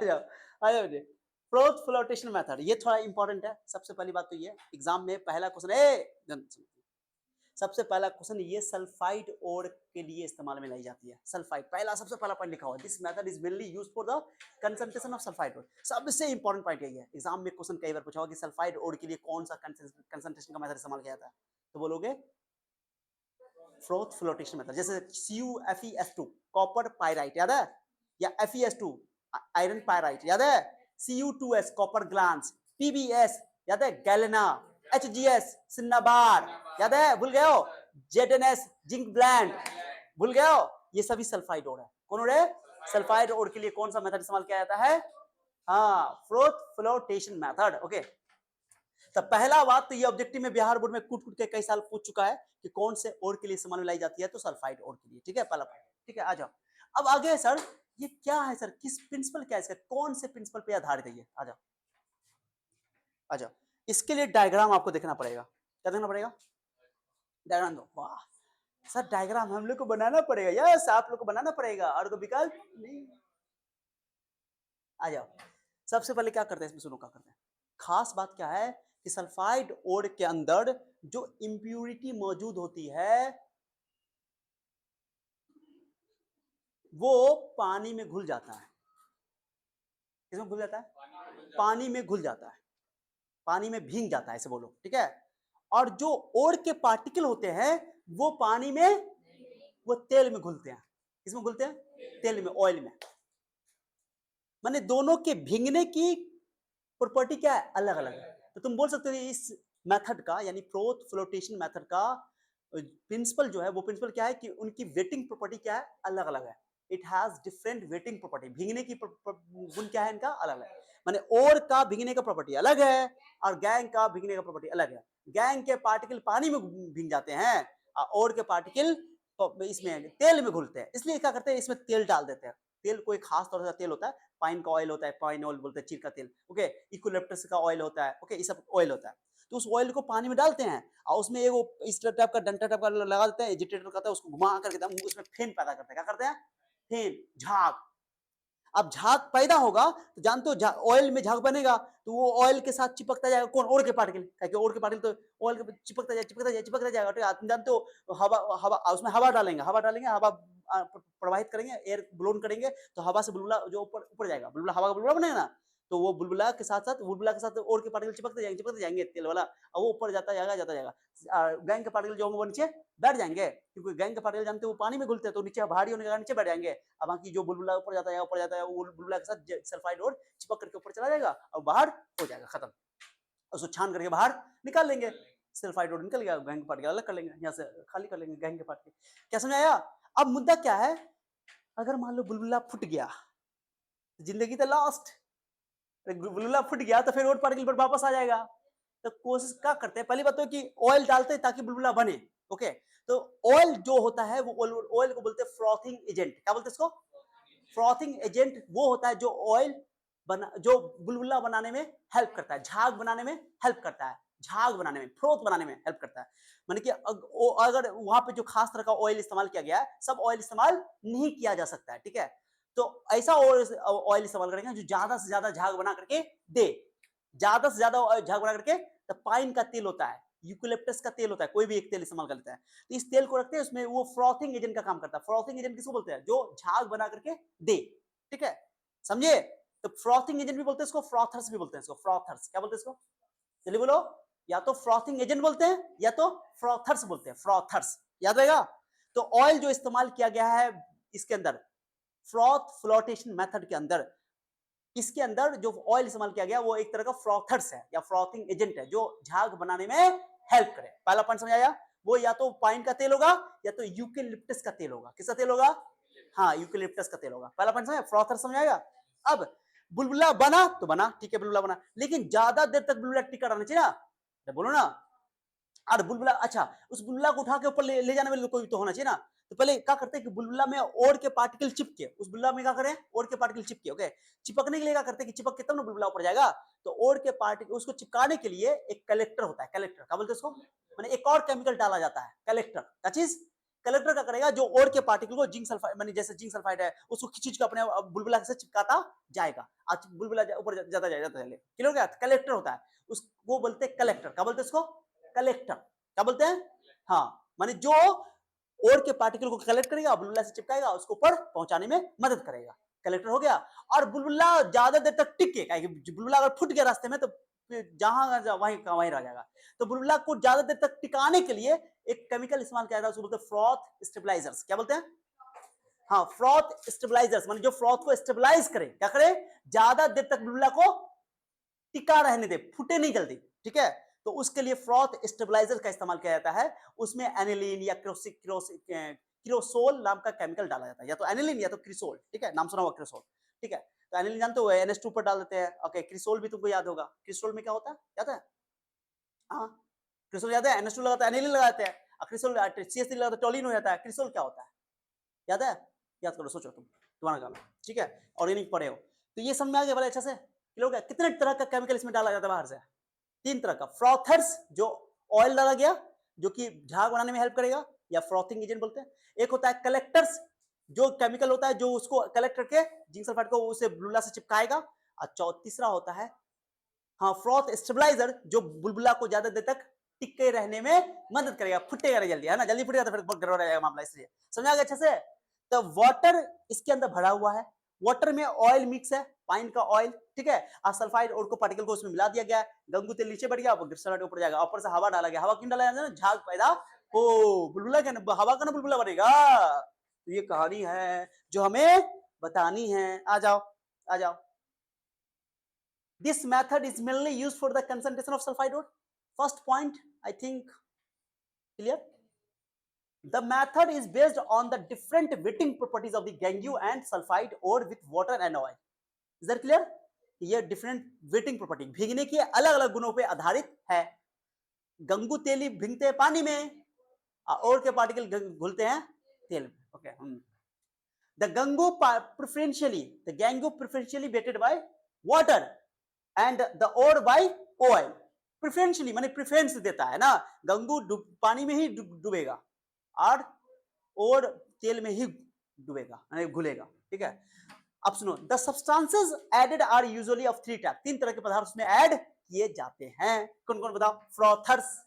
फ्रोथ फ्लोटेशन मेथड, ये थोड़ा इंपॉर्टेंट है. सबसे पहली बात तो ये, एग्जाम में पहला क्वेश्चन, सबसे पहला क्वेश्चन ये सल्फाइड ओर के लिए इस्तेमाल में लाई जाती है. सल्फाइड पहला, सबसे पहला पॉइंट लिखा हुआ है. This method is mainly used for the concentration of sulphide ore. सबसे इंपॉर्टेंट पॉइंट यही है. एग्जाम में क्वेश्चन कई बार पूछा होगा कि सल्फाइड ओर के लिए कौन सा कंसंट्रेशन का मेथड इस्तेमाल किया जाता है, तो बोलोगे फ्रोथ फ्लोटेशन मेथड. जैसे CuFeS2 कॉपर पायराइट, याद है? या FeS2 आयरन पायराइट, याद है? Cu2S कॉपर ग्लांस, PbS याद है? गैलेना, HgS सिन्नाबार, याद है? भूल गए हो? ZnS जिंक ब्लैंड, भूल गए हो? ये सभी सल्फाइड ओर है. कौन ओर है? सल्फाइड ओर के लिए कौन सा मेथड इस्तेमाल किया जाता है? हाँ, फ्रोथ फ्लोटेशन मेथड. ओके, तो पहला बात तो ये ऑब्जेक्टिव में बिहार बोर्ड में कूट के कई साल पूछ चुका है कि कौन से ओर के लिए इस्तेमाल में लाई जाती है, तो सल्फाइड ओर के लिए. ठीक है, पहला पॉइंट. ठीक है, आ जाओ. अब आगे सर, ये क्या है सर? किस प्रिंसिपल, क्या है इसका? कौन से प्रिंसिपल पे आधारित है ये? आ जाओ. इसके लिए डायग्राम आपको देखना पड़ेगा. क्या देखना पड़ेगा? डायग्राम दो. वाह सर, डायग्राम हम लोग को बनाना पड़ेगा. यस, आप लोग को बनाना पड़ेगा, और कोई विकल्प नहीं. आ जाओ. सबसे पहले क्या करते हैं इसमें, सुनो क्या करते हैं. खास बात क्या है कि सल्फाइड ओर के अंदर जो इंप्यूरिटी मौजूद होती है वो पानी में घुल जाता है. किसमें घुल जाता है? पानी में घुल जाता है. पानी में भीग जाता है, ऐसे बोलो. ठीक है, और जो ओर के पार्टिकल होते हैं वो पानी में, वो तेल में घुलते हैं। किसमें घुलते हैं? तेल में, ऑयल में। माने दोनों के भीगने की प्रॉपर्टी क्या है? अलग अलग है। तो तुम बोल सकते हो इस मेथड का, यानी फ्रोथ फ्लोटेशन मेथड का प्रिंसिपल जो है, वो प्रिंसिपल क्या है कि उनकी वेटिंग प्रॉपर्टी क्या है? अलग अलग है। It has different waiting property. भीगने की गुण क्या है इनका? अलग है। माने ओर का भीगने का प्रॉपर्टी अलग है और गैंग का भीगने का प्रॉपर्टी अलग है। गैंग के पार्टिकल पानी में भीग जाते हैं और ओर के पार्टिकल तो इसमें तेल में घुलते हैं। इसलिए क्या करते हैं, इसमें तेल डाल देते हैं। तेल कोई खास तौर का तेल होता है, पाइन का ऑयल होता है, पाइन ऑयल बोलते हैं, चीड़ का तेल, ओके, यूकलिप्टस का ऑयल होता है, ओके, ये सब ऑयल होता है। तो उस ऑयल को पानी में डालते हैं और उसमें एगो इस टाइप का डंटा टाइप का लगा देते हैं, एजिटेटर कहता है, उसको घुमा करके उसमें फेन पैदा करते हैं। क्या करते हैं? फेन, झाग। अब झाग पैदा होगा तो जानते हो ऑयल में झाग बनेगा तो वो ऑयल के साथ चिपकता जाएगा। कौन? ओर के पार्टिकल। क्योंकि ओर के पार्टिकल तो ऑयल के चिपकता जाएगा, चिपकता जाएगा, चिपकता जाएगा। तो आप जानते हो हवा, हवा उसमें हवा डालेंगे, हवा डालेंगे, हवा प्रवाहित करेंगे, एयर ब्लोन करेंगे तो हवा से बुलबुला जो ऊपर ऊपर जाएगा, बुलबुला, हवा का बुलबुला बनेगा ना, तो वो बुलबुला के साथ ओर के पार्टिकल चिपकते जाएंगे तेल वाला, और वो ऊपर जाता जाएगा, जाता जाएगा। गैंग के पार्टिकल जो होंगे वो नीचे बैठ जाएंगे, क्योंकि गैंग के पार्टिकल जानते हो वो पानी में घुलते हैं, तो नीचे भारी होने के कारण नीचे बैठ जाएंगे। अब बाकी जो बुलबुला ऊपर जाता है, ऊपर जाता है, वो बुलबुला के साथ सल्फाइड और चिपक करके ऊपर चला जाएगा और बाहर हो जाएगा, खत्म। उसको छान करके बाहर निकाल लेंगे, सल्फाइड रोड निकल गया, गैंग पार्टिकल अलग कर लेंगे, यहाँ से खाली कर लेंगे गैंग के पार्टिकल। क्या समझ आया? अब मुद्दा क्या है, अगर मान लो बुलबुला फूट गया, जिंदगी तो लास्ट। बुलबुला फूट गया तो फिर रोड पार्टिकल पर वापस आ जाएगा। तो कोशिश क्या करते हैं, पहली बात तो कि ऑयल डालते हैं ताकि बुलबुला बने, ओके। तो ऑयल जो होता है वो ऑयल को बोलते हैं फ्रॉथिंग एजेंट। क्या बोलते हैं इसको? फ्रॉथिंग एजेंट वो होता है जो ऑयल बना, जो बुलबुला बनाने में हेल्प करता है, झाग बनाने में हेल्प करता है, झाग बनाने में, फ्रोथ बनाने में हेल्प करता है। माने कि अगर वहां पे जो खास तरह का ऑयल इस्तेमाल किया गया है, सब ऑयल इस्तेमाल नहीं किया जा सकता है, ठीक है। तो ऐसा ऑयल इस्तेमाल करेंगे जो ज्यादा से ज्यादा झाग बना करके दे, ज्यादा से ज्यादा झाग बना करके। तो पाइन का तेल होता है, यूकलिप्टस का तेल होता है, कोई भी एक तेल इस्तेमाल कर लेता है, तो इस तेल को रखते हैं उसमें, वो फ्रॉथिंग एजेंट का काम करता है। फ्रॉथिंग एजेंट किसको बोलते हैं? जो झाग बना करके दे, ठीक है, समझे? तो फ्रॉथिंग एजेंट भी बोलते हैं इसको, फ्रॉथर्स भी बोलते हैं इसको, फ्रॉथर्स। क्या बोलते हैं इसको? चलिए बोलो, या तो फ्रॉथिंग एजेंट बोलते हैं या तो फ्रॉथर्स बोलते हैं, फ्रॉथर्स, याद रहेगा। तो ऑयल जो इस्तेमाल किया गया है इसके अंदर, फ्रॉथ फ्लोटेशन मेथड के अंदर, इसके अंदर जो ऑयल इस्तेमाल किया गया वो एक तरह का फ्रॉथर्स है या फ्रॉथिंग एजेंट है, जो झाग बनाने में हेल्प करे। पहला पॉइंट समझ आया? वो या तो पाइन का तेल होगा या तो यूकेलिप्टस का तेल होगा। किसका तेल होगा? हाँ, यूकेलिप्टस का तेल होगा। पहला पॉइंट समझ, फ्रॉथर समझ आएगा। अब बुलबुला बना तो बना, ठीक है, बुलबुला बना, लेकिन ज्यादा देर तक बुलबुला टिका रहना चाहिए ना, तो बोलो ना। और बुलबुला, अच्छा, उस बुलबुला को उठा के ऊपर ले जाने वाले कोई तो होना चाहिए ना। तो पहले क्या करते हैं कि बुलबुला में ओर के पार्टिकल चिपके, उस बुलबुला में क्या करें, ओर के पार्टिकल चिपके, ओके। चिपकने के लिए क्या करते हैं कि चिपक के तब ना बुलबुला ऊपर जाएगा। तो ओर के पार्टिकल, उसको चिपकाने के लिए एक कलेक्टर होता है, कलेक्टर। क्या बोलते हैं उसको? माने एक और केमिकल डाला जाता है, कलेक्टर। क्या चीज? कलेक्टर क्या करेगा, जो ओर के पार्टिकल को जिंक सल्फाइड, माने जैसे जिंक सल्फाइड है, उसको खींच के अपने बुलबुला से चिपकाता जाएगा, आज बुलबुला ऊपर जाता जाएगा, क्लियर हो गया? कलेक्टर होता है, उसको बोलते हैं कलेक्टर। क्या बोलते हैं इसको? कलेक्टर। क्या बोलते हैं? हाँ, माने जो ओर के पार्टिकल को कलेक्ट करेगा, बुलबुला से चिपकाएगा, उसको ऊपर पहुंचाने में मदद करेगा, कलेक्टर हो गया। और बुलबुला ज्यादा देर तक टिके, बुलबुला अगर फूट गया रास्ते में तो जहां वहीं का वहीं रह जाएगा। तो बुलबुला को ज्यादा देर तक टिकाने के लिए एक केमिकल इस्तेमाल किया जाता है, उसको बोलते हैं फ्रॉथ स्टेबलाइजर्स। क्या बोलते हैं? हाँ, फ्रॉथ स्टेबलाइजर्स, माने जो फ्रॉथ को स्टेबलाइज करे, क्या करे, ज्यादा देर तक बुलबुला को टिका रहने दे, फूटे नहीं जल्दी, ठीक है। तो उसके लिए फ्रॉथ स्टेबलाइजर का इस्तेमाल किया जाता है। उसमें एनिलीन या क्रियोसोल नाम का केमिकल डाला जाता है, या तो एनिलीन या तो क्रिसोल, ठीक है, नाम सुना हुआ क्रिसोल, ठीक है। तो एनिलीन जानते हो, NH2 पर डाल देते हैं, ओके। क्रिसोल भी तुमको याद होगा, क्रिसोल में क्या होता है, याद है? हाँ, क्रिसोल याद है, NH2 लगाता है, एनिलीन लगाते हैं, क्रिसोल CH3 लगाता है, टोलिन हो जाता है। क्रिसोल क्या होता है, याद है? याद करो, सोचो, तुम्हारा काम है, ठीक है, ऑर्गेनिक पढ़े हो तो ये समझ में आ गया अच्छे से। कितने तरह का केमिकल इसमें डाला जाता है बाहर से? 3 तरह का। फ्रॉथर्स, जो ऑयल डाला गया जो कि झाग बनाने में हेल्प करेगा या फ्रॉथिंग एजेंट बोलते हैं। एक होता है कलेक्टर्स, जो केमिकल होता है जो उसको कलेक्ट करके जिंक सल्फाइड को उसे बुलबुला से चिपकाएगा। और तीसरा होता है, हाँ, फ्रॉथ स्टेबलाइजर, जो बुलबुला को ज्यादा देर तक टिके रहने में मदद करेगा, फुटेगा नहीं जल्दी, है ना, जल्दी फुटेगा तो फिर बहुत गड़बड़ रहेगा मामला, इसलिए समझा गया अच्छे से। तो वाटर इसके अंदर भरा हुआ है वाटर में ऑयल मिक्स है, पाइन का ऑयल, ठीक है, और सल्फाइड और को पार्टिकल को उसमें मिला दिया गया है, गंगू तेल नीचे बढ़ गया, सल्फाइड ऊपर जाएगा, ऊपर से हवा डाला गया, हवा क्यों डाला जाता है, झाग पैदा हो, बुलबुला क्या, हवा का ना बुलबुला बनेगा। तो ये कहानी है जो हमें बतानी है। आ जाओ आ जाओ। This method is mainly used for the concentration of sulfide ore. First point, I think clear. The method is based on the different wetting properties of the gangue and sulfide ore with water and oil. Is that clear? ये different wetting property भीगने के अलग अलग गुणों पे आधारित है। गंगू तेली भीगते हैं पानी में, और के पार्टिकल घुलते हैं तेल में। Okay, the gangu preferentially wetted by water and the ore by oil. Preferentially माने प्रेफरेंस देता है ना, गंगू पानी में ही डूबेगा और तेल में ही डूबेगा यानी घुलेगा, ठीक है। अब सुनो, the substances added are usually of 3 type, 3 तरह के पदार्थ उसमें ऐड किए जाते हैं। कौन कौन बताओ? फ्रॉथर्स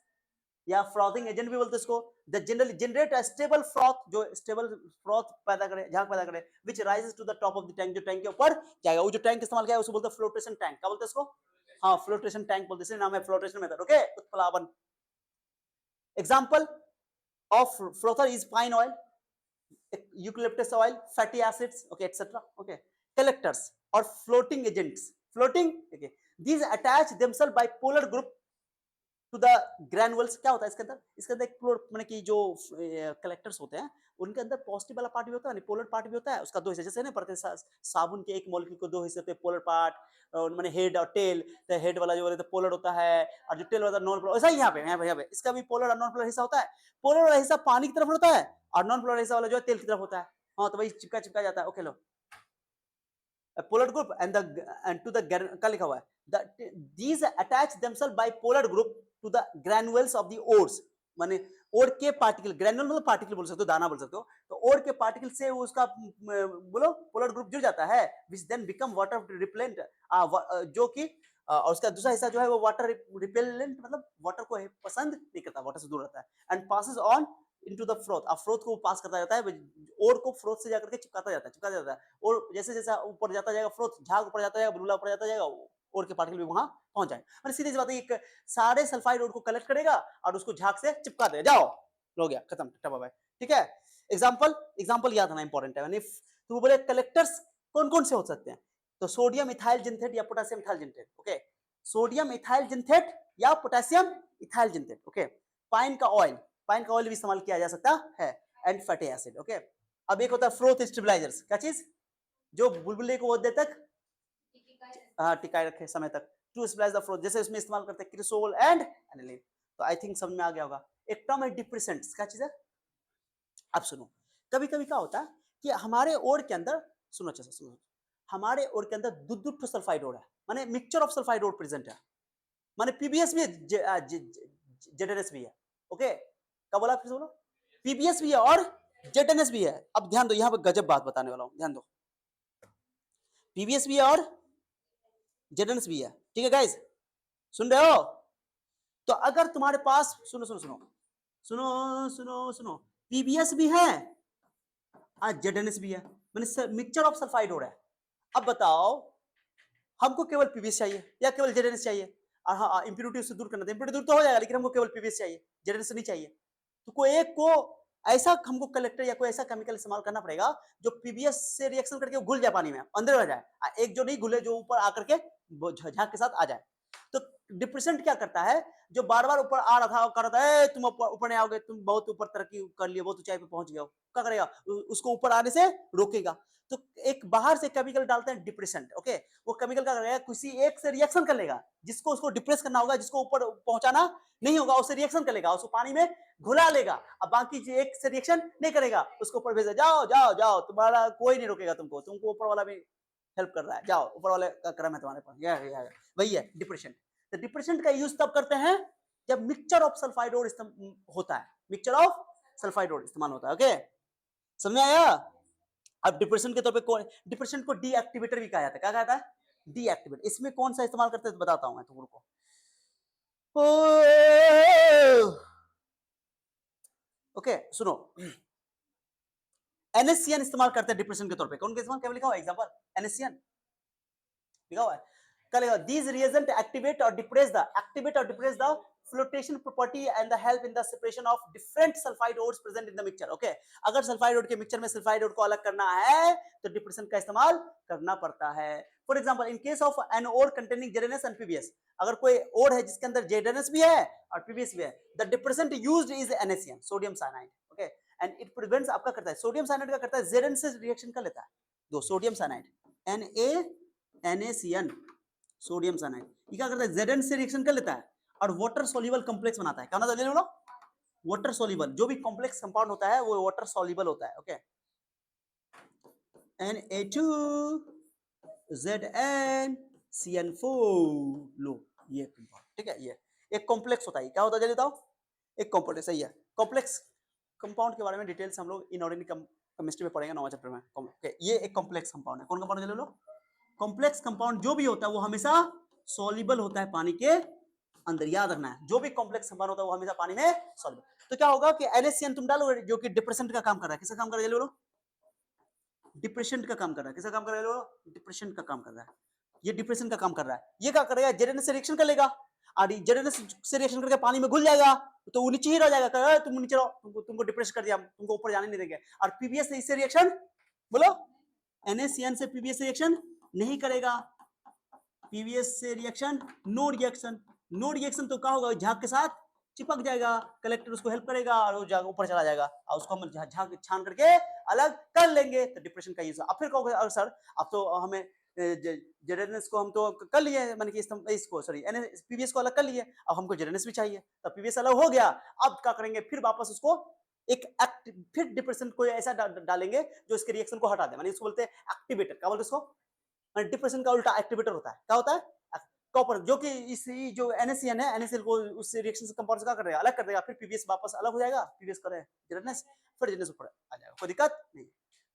या फ्रॉथिंग एजेंट भी बोलते हैं इसको। The generally generate a stable froth, जो स्टेबल फ्रॉथ पैदा करे, झाग पैदा करे, which rises to the top of the tank, जो टैंक के ऊपर जाएगा। वो जो टैंक इस्तेमाल किया है उसे बोलते हैं फ्लोटेशन टैंक। क्या बोलते हैं इसको? हाँ, फ्लोटेशन टैंक बोलते हैं, इसलिए नाम है फ्लोटेशन मेथड। ओके, उत्प्लावन। Example of frother is pine oil, eucalyptus oil, fatty acids, okay etcetera. Okay, collectors और floating agents, floating, okay, these attach themselves by polar group to the granules. क्या होता है इसके अंदर? इसके अंदर एक माने कि जो कलेक्टर्स होते हैं उनके अंदर पॉजिटिव वाला पार्ट भी होता है, पोलर पार्ट भी होता है। उसका 2 हिस्से, जैसे ना प्रति साबुन के एक मॉलिक्यूल को 2 हिस्से होते हैं, पोलर पार्ट माने हेड और टेल। तो हेड वाला जो बोले तो पोलर होता है और जो टेल वाला नॉन पोलर। ऐसा ही यहाँ पे इसका भी पोलर और नॉन पोलर हिस्सा होता है। पोलर वाला हिस्सा पानी की तरफ होता है और नॉन पोलर हिस्सा वाला जो है तेल की तरफ होता है। हाँ, तो वही चिपका चिपका जाता है। Okay, low, polar group and to the क्या लिखा हुआ है, these attach themselves by polar group to the granules of the ores, माने ओर के पार्टिकल, ग्रैनुल मतलब पार्टिकल बोल सकते हो, दाना बोल सकते हो। तो ओर के पार्टिकल से उसका बोलो पोलर ग्रुप जुड़ जाता है, which then become water repellent, जो कि और उसका दूसरा हिस्सा जो है वो वाटर रिपेलेंट मतलब वाटर को पसंद नहीं करता, वाटर से दूर रहता है, and passes on into the froth। अब फ्रोथ को पास करता जाता है, ओर को फ्रोथ से जाकर के चिपकाता जाता है, और जैसे जैसे ऊपर जाता जाएगा फ्रोथ, झाग ऊपर जाता जाएगा, बुलबुला ऊपर जाता जाएगा, ओर के पार्टिकल भी वहां पहुंच जाए। मतलब सीधी सी बात है, एक सारे सल्फाइड ओर को कलेक्ट करेगा और उसको झाग से चिपका देगा, जाओ हो गया, खत्म, टपा, ठीक है। एग्जांपल याद रखना इंपॉर्टेंट है। तो वो बोले कलेक्टर्स कौन कौन से हो सकते हैं, तो सोडियम इथाइल जिंथेट या potassium ethyl xanthate. Okay, sodium ethyl xanthate या potassium ethyl xanthate. Okay, pine का ऑयल भी इस्तेमाल किया जा सकता है, एंड फैटी एसिड। ओके, अब एक होता है फ्रोथ स्टेबलाइजर्स, क्या चीज, जो बुलबुले को वो तक टिकाए रखे समय तक, टू स्टेबलाइज द फ्रोथ, जैसे उसमें इस्तेमाल करते हैं क्रिसोल एंड एनिलीन। तो आई थिंक समझ में आ गया होगा। एक टर्म है डिप्रेसेंट्स, क्या चीज है? अब सुनो, कभी कभी क्या होता है कि हमारे ओर के अंदर, सुनो अच्छा सुनो, हमारे ओर के अंदर दो सल्फाइड ओर है, माने mixture of sulphide ore present है, माने पीबीएस भी है, जेडएनएस भी है। ओके, क्या बोला, फिर बोलो, पीबीएस भी है और जेडएनएस भी है। अब ध्यान दो, यहां पर गजब बात बताने वाला हूं, ध्यान दो, पीबीएस भी है और जेडएनएस भी है, ठीक है गाइस, सुन रहे हो? तो अगर तुम्हारे पास, सुनो सुनो सुनो सुनो सुनो सुनो, पीबीएस भी है और जेडएनएस भी है, माने मिक्सचर ऑफ सल्फाइड ओर है। अब बताओ, हमको केवल पीबीएस चाहिए या केवल जेडएनएस चाहिए? और हाँ, इंप्योरिटी से दूर करना था, इंप्योरिटी दूर तो हो जाएगा, लेकिन हमको केवल पीबीएस चाहिए, जेडएनएस नहीं चाहिए। तो कोई एक को ऐसा हमको कलेक्टर या कोई ऐसा केमिकल इस्तेमाल करना पड़ेगा जो पीबीएस से रिएक्शन करके घुल जाए पानी में, अंदर रह जाए, एक जो नहीं घुले, जो ऊपर आकर के झाग के साथ आ जाए। तो डिप्रेसेंट क्या करता है, जो बार बार ऊपर आ रहा था, कर रहा था, तुम ऊपर नहीं आओगे, तुम बहुत ऊपर तरक्की कर लिए, बहुत ऊंचाई पे पहुंच गए हो, क्या करेगा, उसको ऊपर आने से रोकेगा। तो एक बाहर से केमिकल डालते हैं डिप्रेसेंट। ओके, वो केमिकल क्या करेगा, किसी एक से रिएक्शन कर लेगा, जिसको उसको डिप्रेस करना होगा, जिसको ऊपर पहुंचाना नहीं होगा, उससे रिएक्शन कर लेगा, उसको पानी में घुला लेगा। अब बाकी एक से रिएक्शन नहीं करेगा, उसको ऊपर भेजा, जाओ जाओ जाओ, तुम्हारा कोई नहीं रोकेगा तुमको ऊपर वाला भी हेल्प कर रहा है, जाओ, ऊपर वाले का क्रम है तुम्हारे पास, वही है डिप्रेशन। तो डिप्रेशन का यूज तब करते हैं जब मिक्सचर ऑफ सल्फाइड ओर होता है, मिक्सचर ऑफ सल्फाइड ओर इस्तेमाल होता है। ओके, समझ में आया? अब डिप्रेशन के तौर पे डिप्रेशन को डीएक्टिवेटर भी कहा जाता है, क्या कहता है, डीएक्टिवेटर। इसमें कौन सा इस्तेमाल करते हैं तो बताता हूं मैं तुमको। ओके, सुनो, NaCN इस्तेमाल करते हैं डिप्रेशन के तौर पे। कौन का इस्तेमाल, क्या लिखा हुआ एग्जांपल, NaCN लिखा हुआ है। क्या लिखा, these reagent activate or depress the flotation property and the help in the separation of different sulfide ores present in the mixture. Okay, अगर सल्फाइड ओड के मिक्सचर में सल्फाइड ओड को अलग करना है तो डिप्रेशन का इस्तेमाल करना पड़ता है। For example in case of an ore containing ZnS and PbS, अगर कोई ओर है जिसके अंदर जेडेनस भी है और पीबीएस भी है, the depressant used is NaCN, sodium cyanide. Okay, and it prevents, आपका करता है सोडियम साइनाइड का करता है जेडेन से रिएक्शन कर लेता है, दो sodium cyanide NaCN, sodium cyanide, ये क्या करता है Zn से रिएक्शन कर लेता है और वाटर सोल्यूबल कॉम्प्लेक्स बनाता है। क्या बनाता है, वाटर सोल्यूबल, जो भी कॉम्प्लेक्स कंपाउंड होता है वो वाटर सोल्यूबल होता है। ओके, Na2Zn लो, ये कंपाउंड, ठीक है, ये एक कॉम्प्लेक्स होता है। क्या होता है जल्दी बताओ, एक कॉम्प्लेक्स, सही है। कॉम्प्लेक्स कंपाउंड के बारे में डिटेल्स हम लोग इनऑर्गेनिक केमिस्ट्री में पढ़ेंगे 9वां चैप्टर में। ओके, ये एक कॉम्प्लेक्स कंपाउंड है। कौन कंपाउंड है, लो, कॉम्प्लेक्स कंपाउंड जो भी होता है वो हमेशा सॉल्युबल होता है पानी के अंदर, याद रखना है, जो भी कॉम्प्लेक्स कंपाउंड होता है वो हमेशा पानी में सॉल्युबल। तो क्या होगा कि NaCN तुम डालोगे जो कि डिप्रेसेंट का काम कर रहा है, किसका काम कर रहा है, बोलो, डिप्रेसेंट का काम कर रहा है, किसका काम कर रहा है, बोलो, डिप्रेसेंट का काम कर रहा है, ये डिप्रेशन का काम कर रहा है। ये क्या करेगा, जेडेनस से रिएक्शन कर लेगा और जेडेनस से रिएक्शन करके पानी में घुल जाएगा तो वो नीचे ही रह जाएगा, तुम नीचे रहो, तुमको डिप्रेस कर दिया, तुमको ऊपर जाने नहीं देंगे। और पीबीएस से इससे रिएक्शन, बोलो, NaCN से पीबीएस से रिएक्शन नहीं करेगा, पीवीएस से रिएक्शन, नो रिएक्शन तो क्या होगा, झाग के साथ चिपक जाएगा, कलेक्टर उसको हेल्प करेगा और वो झाग ऊपर चला जाएगा और उसको हम झाग छान करके अलग कर लेंगे। तो डिप्रेशन का यूज, अब फिर कहोगे सर अब तो हमें जेडेनस को हम तो कर लिए, माने कि इसको सॉरी पीवीएस को अलग कर लिए, अब हमको जेडेनस भी चाहिए, तो पीवीएस अलग हो गया, अब क्या करेंगे, फिर वापस उसको एक फिर डिप्रेशन को ऐसा डालेंगे जो इसके रिएक्शन को हटा दे, माने इसको बोलते हैं एक्टिवेटर। क्या बोलते हैं इसको, डिप्रेशन का उल्टा एक्टिवेटर होता है। क्या होता है, कॉपर, जो कि इस जो NaCN है, NaCN को उस रिएक्शन से कंपाउंड से क्या कर देगा, अलग कर देगा, फिर पीवीएस वापस अलग हो जाएगा, पीवीएस करे जेडेनस, फिर जेडेनस ऊपर आ जाएगा, कोई दिक्कत नहीं।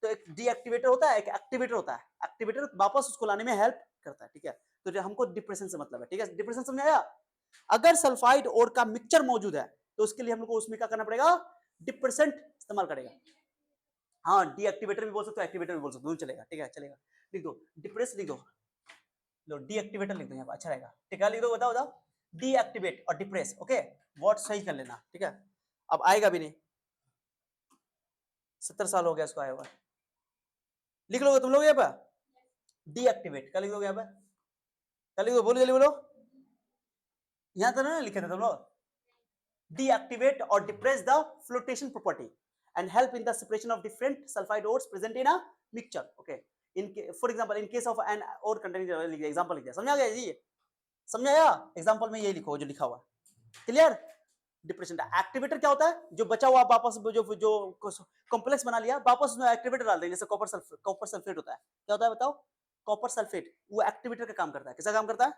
तो एक डीएक्टिवेटर होता है, एक एक्टिवेटर होता है, एक्टिवेटर वापस उसको लाने में हेल्प करता है, ठीक है। तो हमको डिप्रेशन से मतलब है, ठीक है, डिप्रेशन समझ आया। अगर सल्फाइड और का मिक्सचर मौजूद है तो उसके लिए हमको उसमें क्या करना पड़ेगा, डिप्रेसेंट इस्तेमाल करेगा। हाँ, डीएक्टिवेटर भी बोल सकते हो, एक्टिवेटर भी बोल सकते हो, चलेगा, ठीक है, चलेगा। लिख दो डिप्रेस, लिख दो, लो डीएक्टिवेटर लिख दो यहाँ पर, अच्छा रहेगा, ठीक है, लिख दो, बताओ बताओ, डीएक्टिवेट और डिप्रेस। ओके, वर्ड सही कर लेना, ठीक है, अब आएगा भी नहीं, 70 साल हो गया इसको आया हुआ, लिख लोगे तुम लोग यहाँ पर, डीएक्टिवेट, क्या लिख दोगे यहाँ पर, क्या लिख दो, बोलो जल्दी बोलो, यहाँ तो ना लिखे थे तुम लोग, डीएक्टिवेट और depress the flotation property and help in the separation of different sulfide ores present in a mixture. Okay, for example in case of an ore containing example लिख दिया, समझ आ गया जी, समझ आया, एग्जांपल में ये लिखो जो लिखा हुआ, क्लियर। डिप्रेशन एक्टिवेटर क्या होता है, जो बचा हुआ वापस जो कॉम्प्लेक्स बना लिया वापस उसमें एक्टिवेटर डाल देंगे, जैसे कॉपर सल्फेट होता है, क्या होता है बताओ, कॉपर सल्फेट, वो एक्टिवेटर का काम करता है, किसका काम करता है,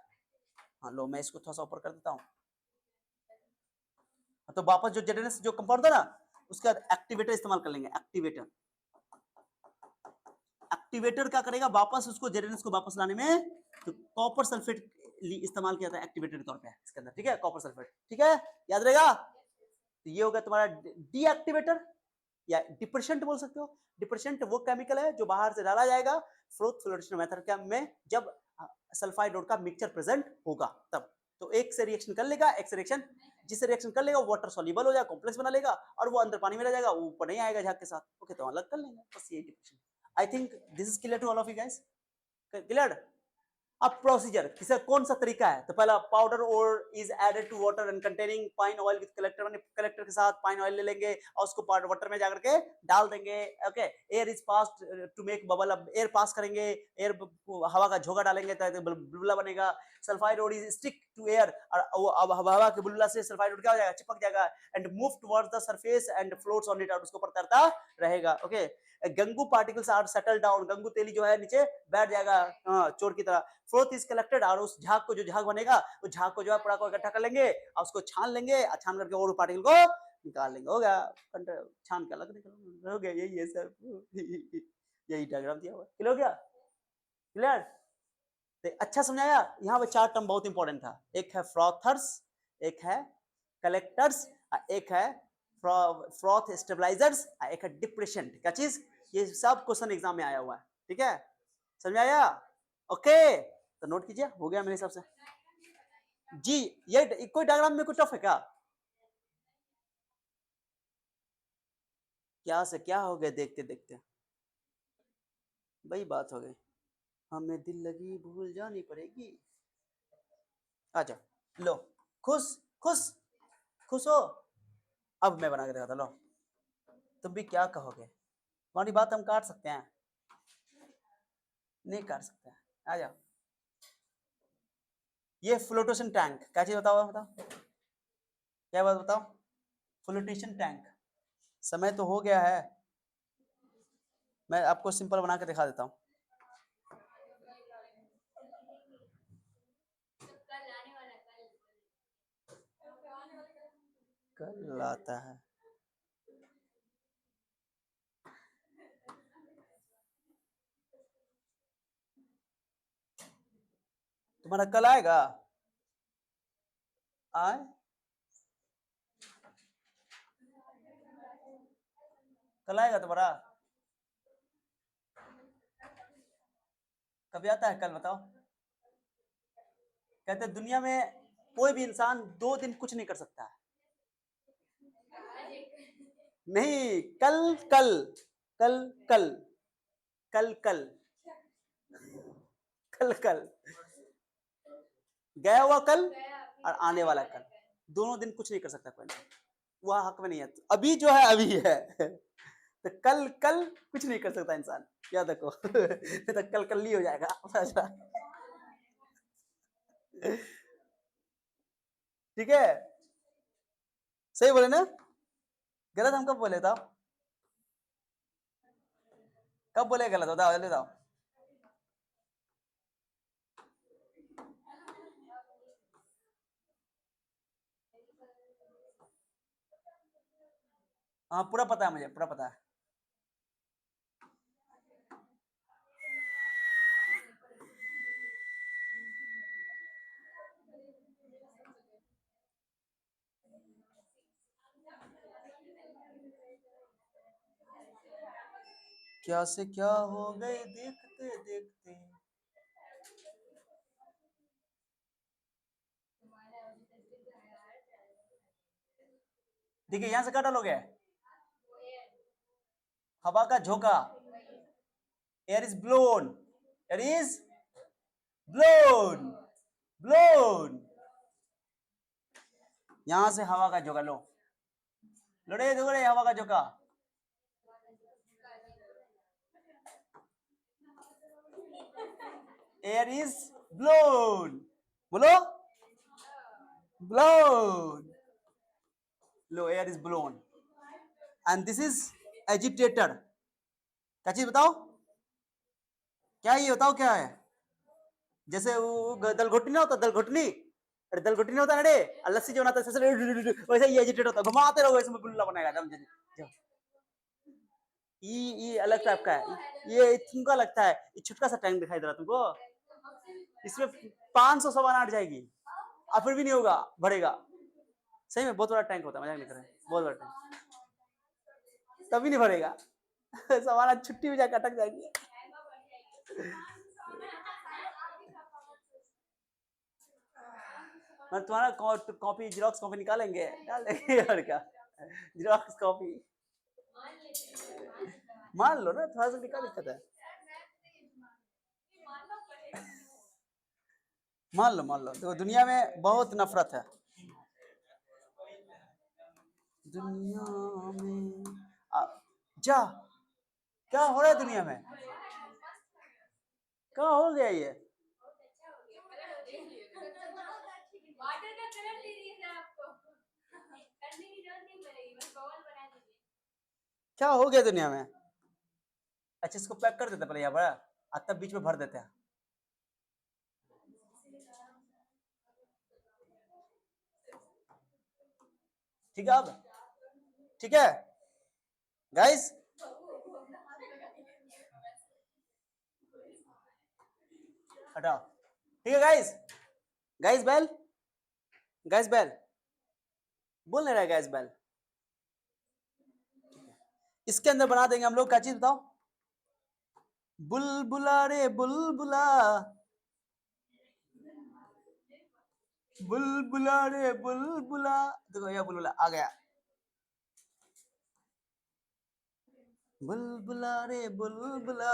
हाँ लो मैं इसको थोड़ा सा ऊपर कर देता हूँ, तो वापस जो जेडेनस जो कंपाउंड था ना उसका एक्टिवेटर इस्तेमाल कर लेंगे, एक्टिवेटर क्या करेगा, वापस उसको जेडेनस को वापस लाने में, तो कॉपर सल्फेट इस्तेमाल किया था एक्टिवेटर के तौर पे इसके अंदर, ठीक है, कॉपर सल्फेट, ठीक है, याद रहेगा। तो ये होगा तुम्हारा डीएक्टिवेटर या डिप्रेसेंट बोल सकते हो। डिप्रेसेंट वो केमिकल है जो बाहर से डाला जाएगा फ्लोटेशन मेथड में, जब सल्फाइड रोड का मिक्सचर प्रेजेंट होगा तब, तो एक से रिएक्शन कर लेगा, एक से रिएक्शन, जिससे रिएक्शन कर लेगा वाटर सॉल्युबल हो जाएगा, कॉम्प्लेक्स बना लेगा और वो अंदर पानी में रह जाएगा, वो ऊपर नहीं आएगा झाग के साथ। ओके, तो अलग कर लेंगे, बस ये depression. I think this is clear to all of you guys, clear. अब प्रोसीजर किसे कौन सा तरीका है, तो पहला powder ore is added to water and containing pine oil with collector, माने कलेक्टर के साथ पाइन ऑयल ले लेंगे और उसको वाटर में जाकर के डाल देंगे। Okay, air is pass to make bubble, अब एयर पास करेंगे, एयर हवा का झोंका डालेंगे ताकि बुलबुला बनेगा। सल्फाइड और इज स्टिक टू एयर, और अब हवा के बुलबुला से सल्फाइड और क्या हो जाएगा, चिपक जाएगा, and move towards the surface and floats on it, और उसके ऊपर तैरता रहेगा। Okay, gangue particles are settle down, Gangu Teli जो है नीचे बैठ जाएगा चोर की तरह। फ्लोथ इज कलेक्टेड, और उस झाग को, जो झाग बनेगा उस झाग को जो है पूरा को इकट्ठा कर लेंगे और उसको छान लेंगे, छान करके और पार्टिकल को निकाल लेंगे, हो गया, छान के अलग निकल, हो गया, यही है सर, यही डायग्राम दिया हुआ, क्लियर हो गया, क्लियर। तो अच्छा समझाया। यहाँ पे 4 टर्म बहुत इंपॉर्टेंट था, एक है फ्रॉथर्स, एक है कलेक्टर्स, एक है फ्रॉथ स्टेबलाइजर्स, एक है डिप्रेसेंट, क्या चीज, ये सब क्वेश्चन एग्जाम में आया हुआ है, ठीक है, समझ में आया? ओके, तो नोट कीजिए, हो गया मेरे हिसाब से जी। ये कोई डायग्राम में कुछ टफ है क्या? क्या से क्या हो गया देखते देखते, वही बात हो गई, हमें दिल लगी भूल जानी पड़ेगी। अच्छा लो, खुश खुश खुश हो। अब मैं बना के दिखाता, लो तुम भी क्या कहोगे, तुम्हारी बात हम काट सकते हैं? नहीं काट सकते हैं, आ जाओ। ये फ्लोटेशन टैंक क्या चीज बताओ, बताओ क्या बात बताओ, फ्लोटेशन टैंक। समय तो हो गया है, मैं आपको सिंपल बना के दिखा देता हूँ। कल आता है, तुम्हारा कल आएगा, आए कल आएगा तुम्हारा, कभी आता है कल बताओ? कहते हैं दुनिया में कोई भी इंसान 2 दिन कुछ नहीं कर सकता है। नहीं, कल कल कल कल कल कल कल कल गया हुआ कल और आने वाला कल, दोनों दिन कुछ नहीं कर सकता कोई, वह हक में नहीं है, अभी जो है अभी है तो कल कल कुछ नहीं कर सकता इंसान, याद रखो तो कल कल ही हो जाएगा ठीक है, सही बोले ना, गलत हम कब बोले था, कब बोले गलत, बताओ जल्दी बताओ। हाँ पूरा पता है मुझे, पूरा पता है। क्या से क्या हो गए देखते देखते, देखिए यहां से क्या डालोगे, हवा का झोंका, air is blown, air is blown, blown, यहां से हवा का झोंका लो, लोड़े दोड़े हवा का झोंका, एयर इज ब्लोन, बोलो blown, low air is blown, and this is agitated, क्या चीज बताओ, क्या ये बताओ क्या है, जैसे वो दलघुटनी ना होता, दलघुटनी, अरे दलघुटनी नहीं होता ना रे, लस्सी जो बनाता है वैसे ये एजिटेट होता है, घुमाते रहो इसमें गुल्ला बनेगा एकदम, ये अलग टाइप का है, ये तुमको लगता है ये छोटा सा टैंक दिखाई दे रहा तुमको, इसमें 500 सवाल आट जाएगी, और फिर भी नहीं होगा, भरेगा, सही में बहुत बड़ा टैंक होता है, मजाक नहीं कर रहे, बहुत बड़ा टैंक, तभी नहीं भरेगा सवाल छुट्टी में जाकर अटक जाएगी मैं तुम्हारा कॉपी जीरोक्स कॉपी निकालेंगे, डाल देंगे और क्या, जीरोक्स कॉपी मान लो ना, थोड़ा सा क्या दिक्कत है, मान लो, देखो दुनिया में बहुत नफरत है, दुनिया में जा, क्या हो रहा है दुनिया में, क्या हो गया ये, क्या हो गया दुनिया में, अच्छा इसको पैक कर देते पहले यहाँ पर, तब बीच में भर देते हैं, ठीक है, अब ठीक है गाइस, हटाओ, ठीक है guys, guys bell, guys bell, बोल नहीं रहा है गाइस बेल, इसके अंदर बना देंगे हम लोग क्या चीज बताओ, बुलबुला रे बुलबुला, बुलबुला रे बुलबुला। देखो ये बुलबुला आ गया। बुलबुला रे बुलबुला,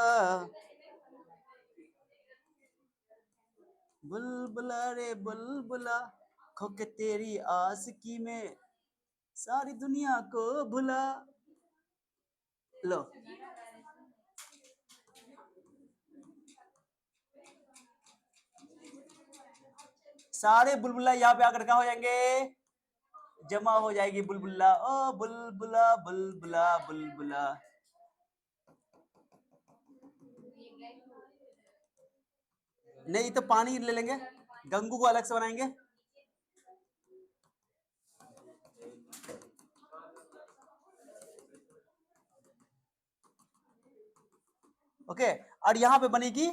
बुलबुला रे बुलबुला, खो के तेरी आशिकी में सारी दुनिया को भुला। लो सारे बुलबुला यहाँ पे आकर क्या हो जाएंगे, जमा हो जाएगी बुलबुला। ओ बुलबुला बुलबुला बुलबुला। नहीं तो पानी ले लेंगे, गंगू को अलग से बनाएंगे। ओके, और यहाँ पे बनेगी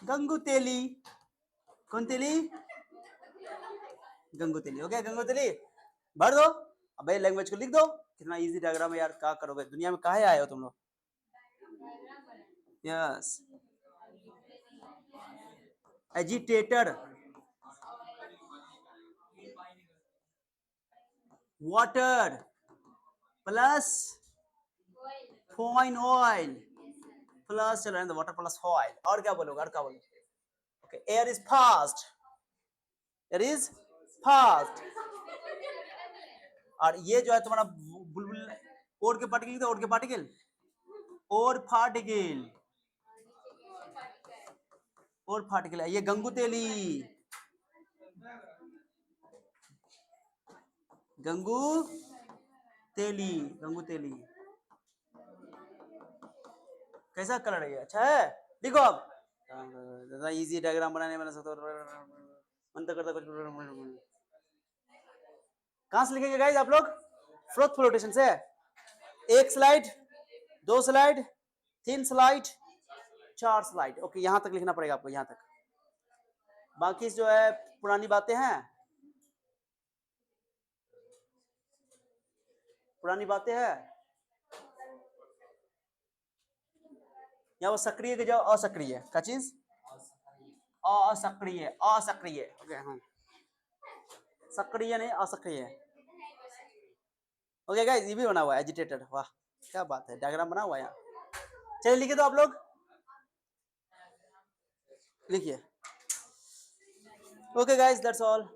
गंगू तेली। कौन तेली, गंगू तेली। ओके गंगू तेली भर दो। अब भाई लैंग्वेज को लिख दो। कितना इजी डायग्राम है यार, क्या करोगे, दुनिया में काहे आए हो तुम लोग। Yes, agitator, water plus fine oil plus, चलो वाटर प्लस ऑयल। और क्या बोलोगे, और क्या बोलोगे। Okay, air is fast, air is fast. और ये जो है तुम्हारा बुलबुल, और के पार्टिकल, और के पार्टिकल, और पार्टिकल, और पार्टिकल है ये गंगू तेली, गंगू तेली, गंगू तेली। कैसा कलर है ये, अच्छा है। देखो अब ज्यादा इजी डायग्राम बनाने में मन तो करता कुछ। कहां से लिखेंगे गाइस आप लोग, फ्लोथ फ्लोटेशन से। एक स्लाइड, दो स्लाइड, तीन स्लाइड, चार स्लाइड। ओके यहां तक लिखना पड़ेगा आपको, यहां तक। बाकी जो है पुरानी बातें हैं, पुरानी बातें हैं। या वो सक्रिय के जाओ असक्रिय, क्या चीज, असक्रिय, असक्रिय। ओके हाँ, सक्रिय नहीं असक्रिय। ओके गाइस, ये भी बना हुआ है एजिटेटेड। वाह क्या बात है, डायग्राम बना हुआ है यहाँ। चलिए लिखिए तो आप लोग, लिखिए। Okay guys that's all.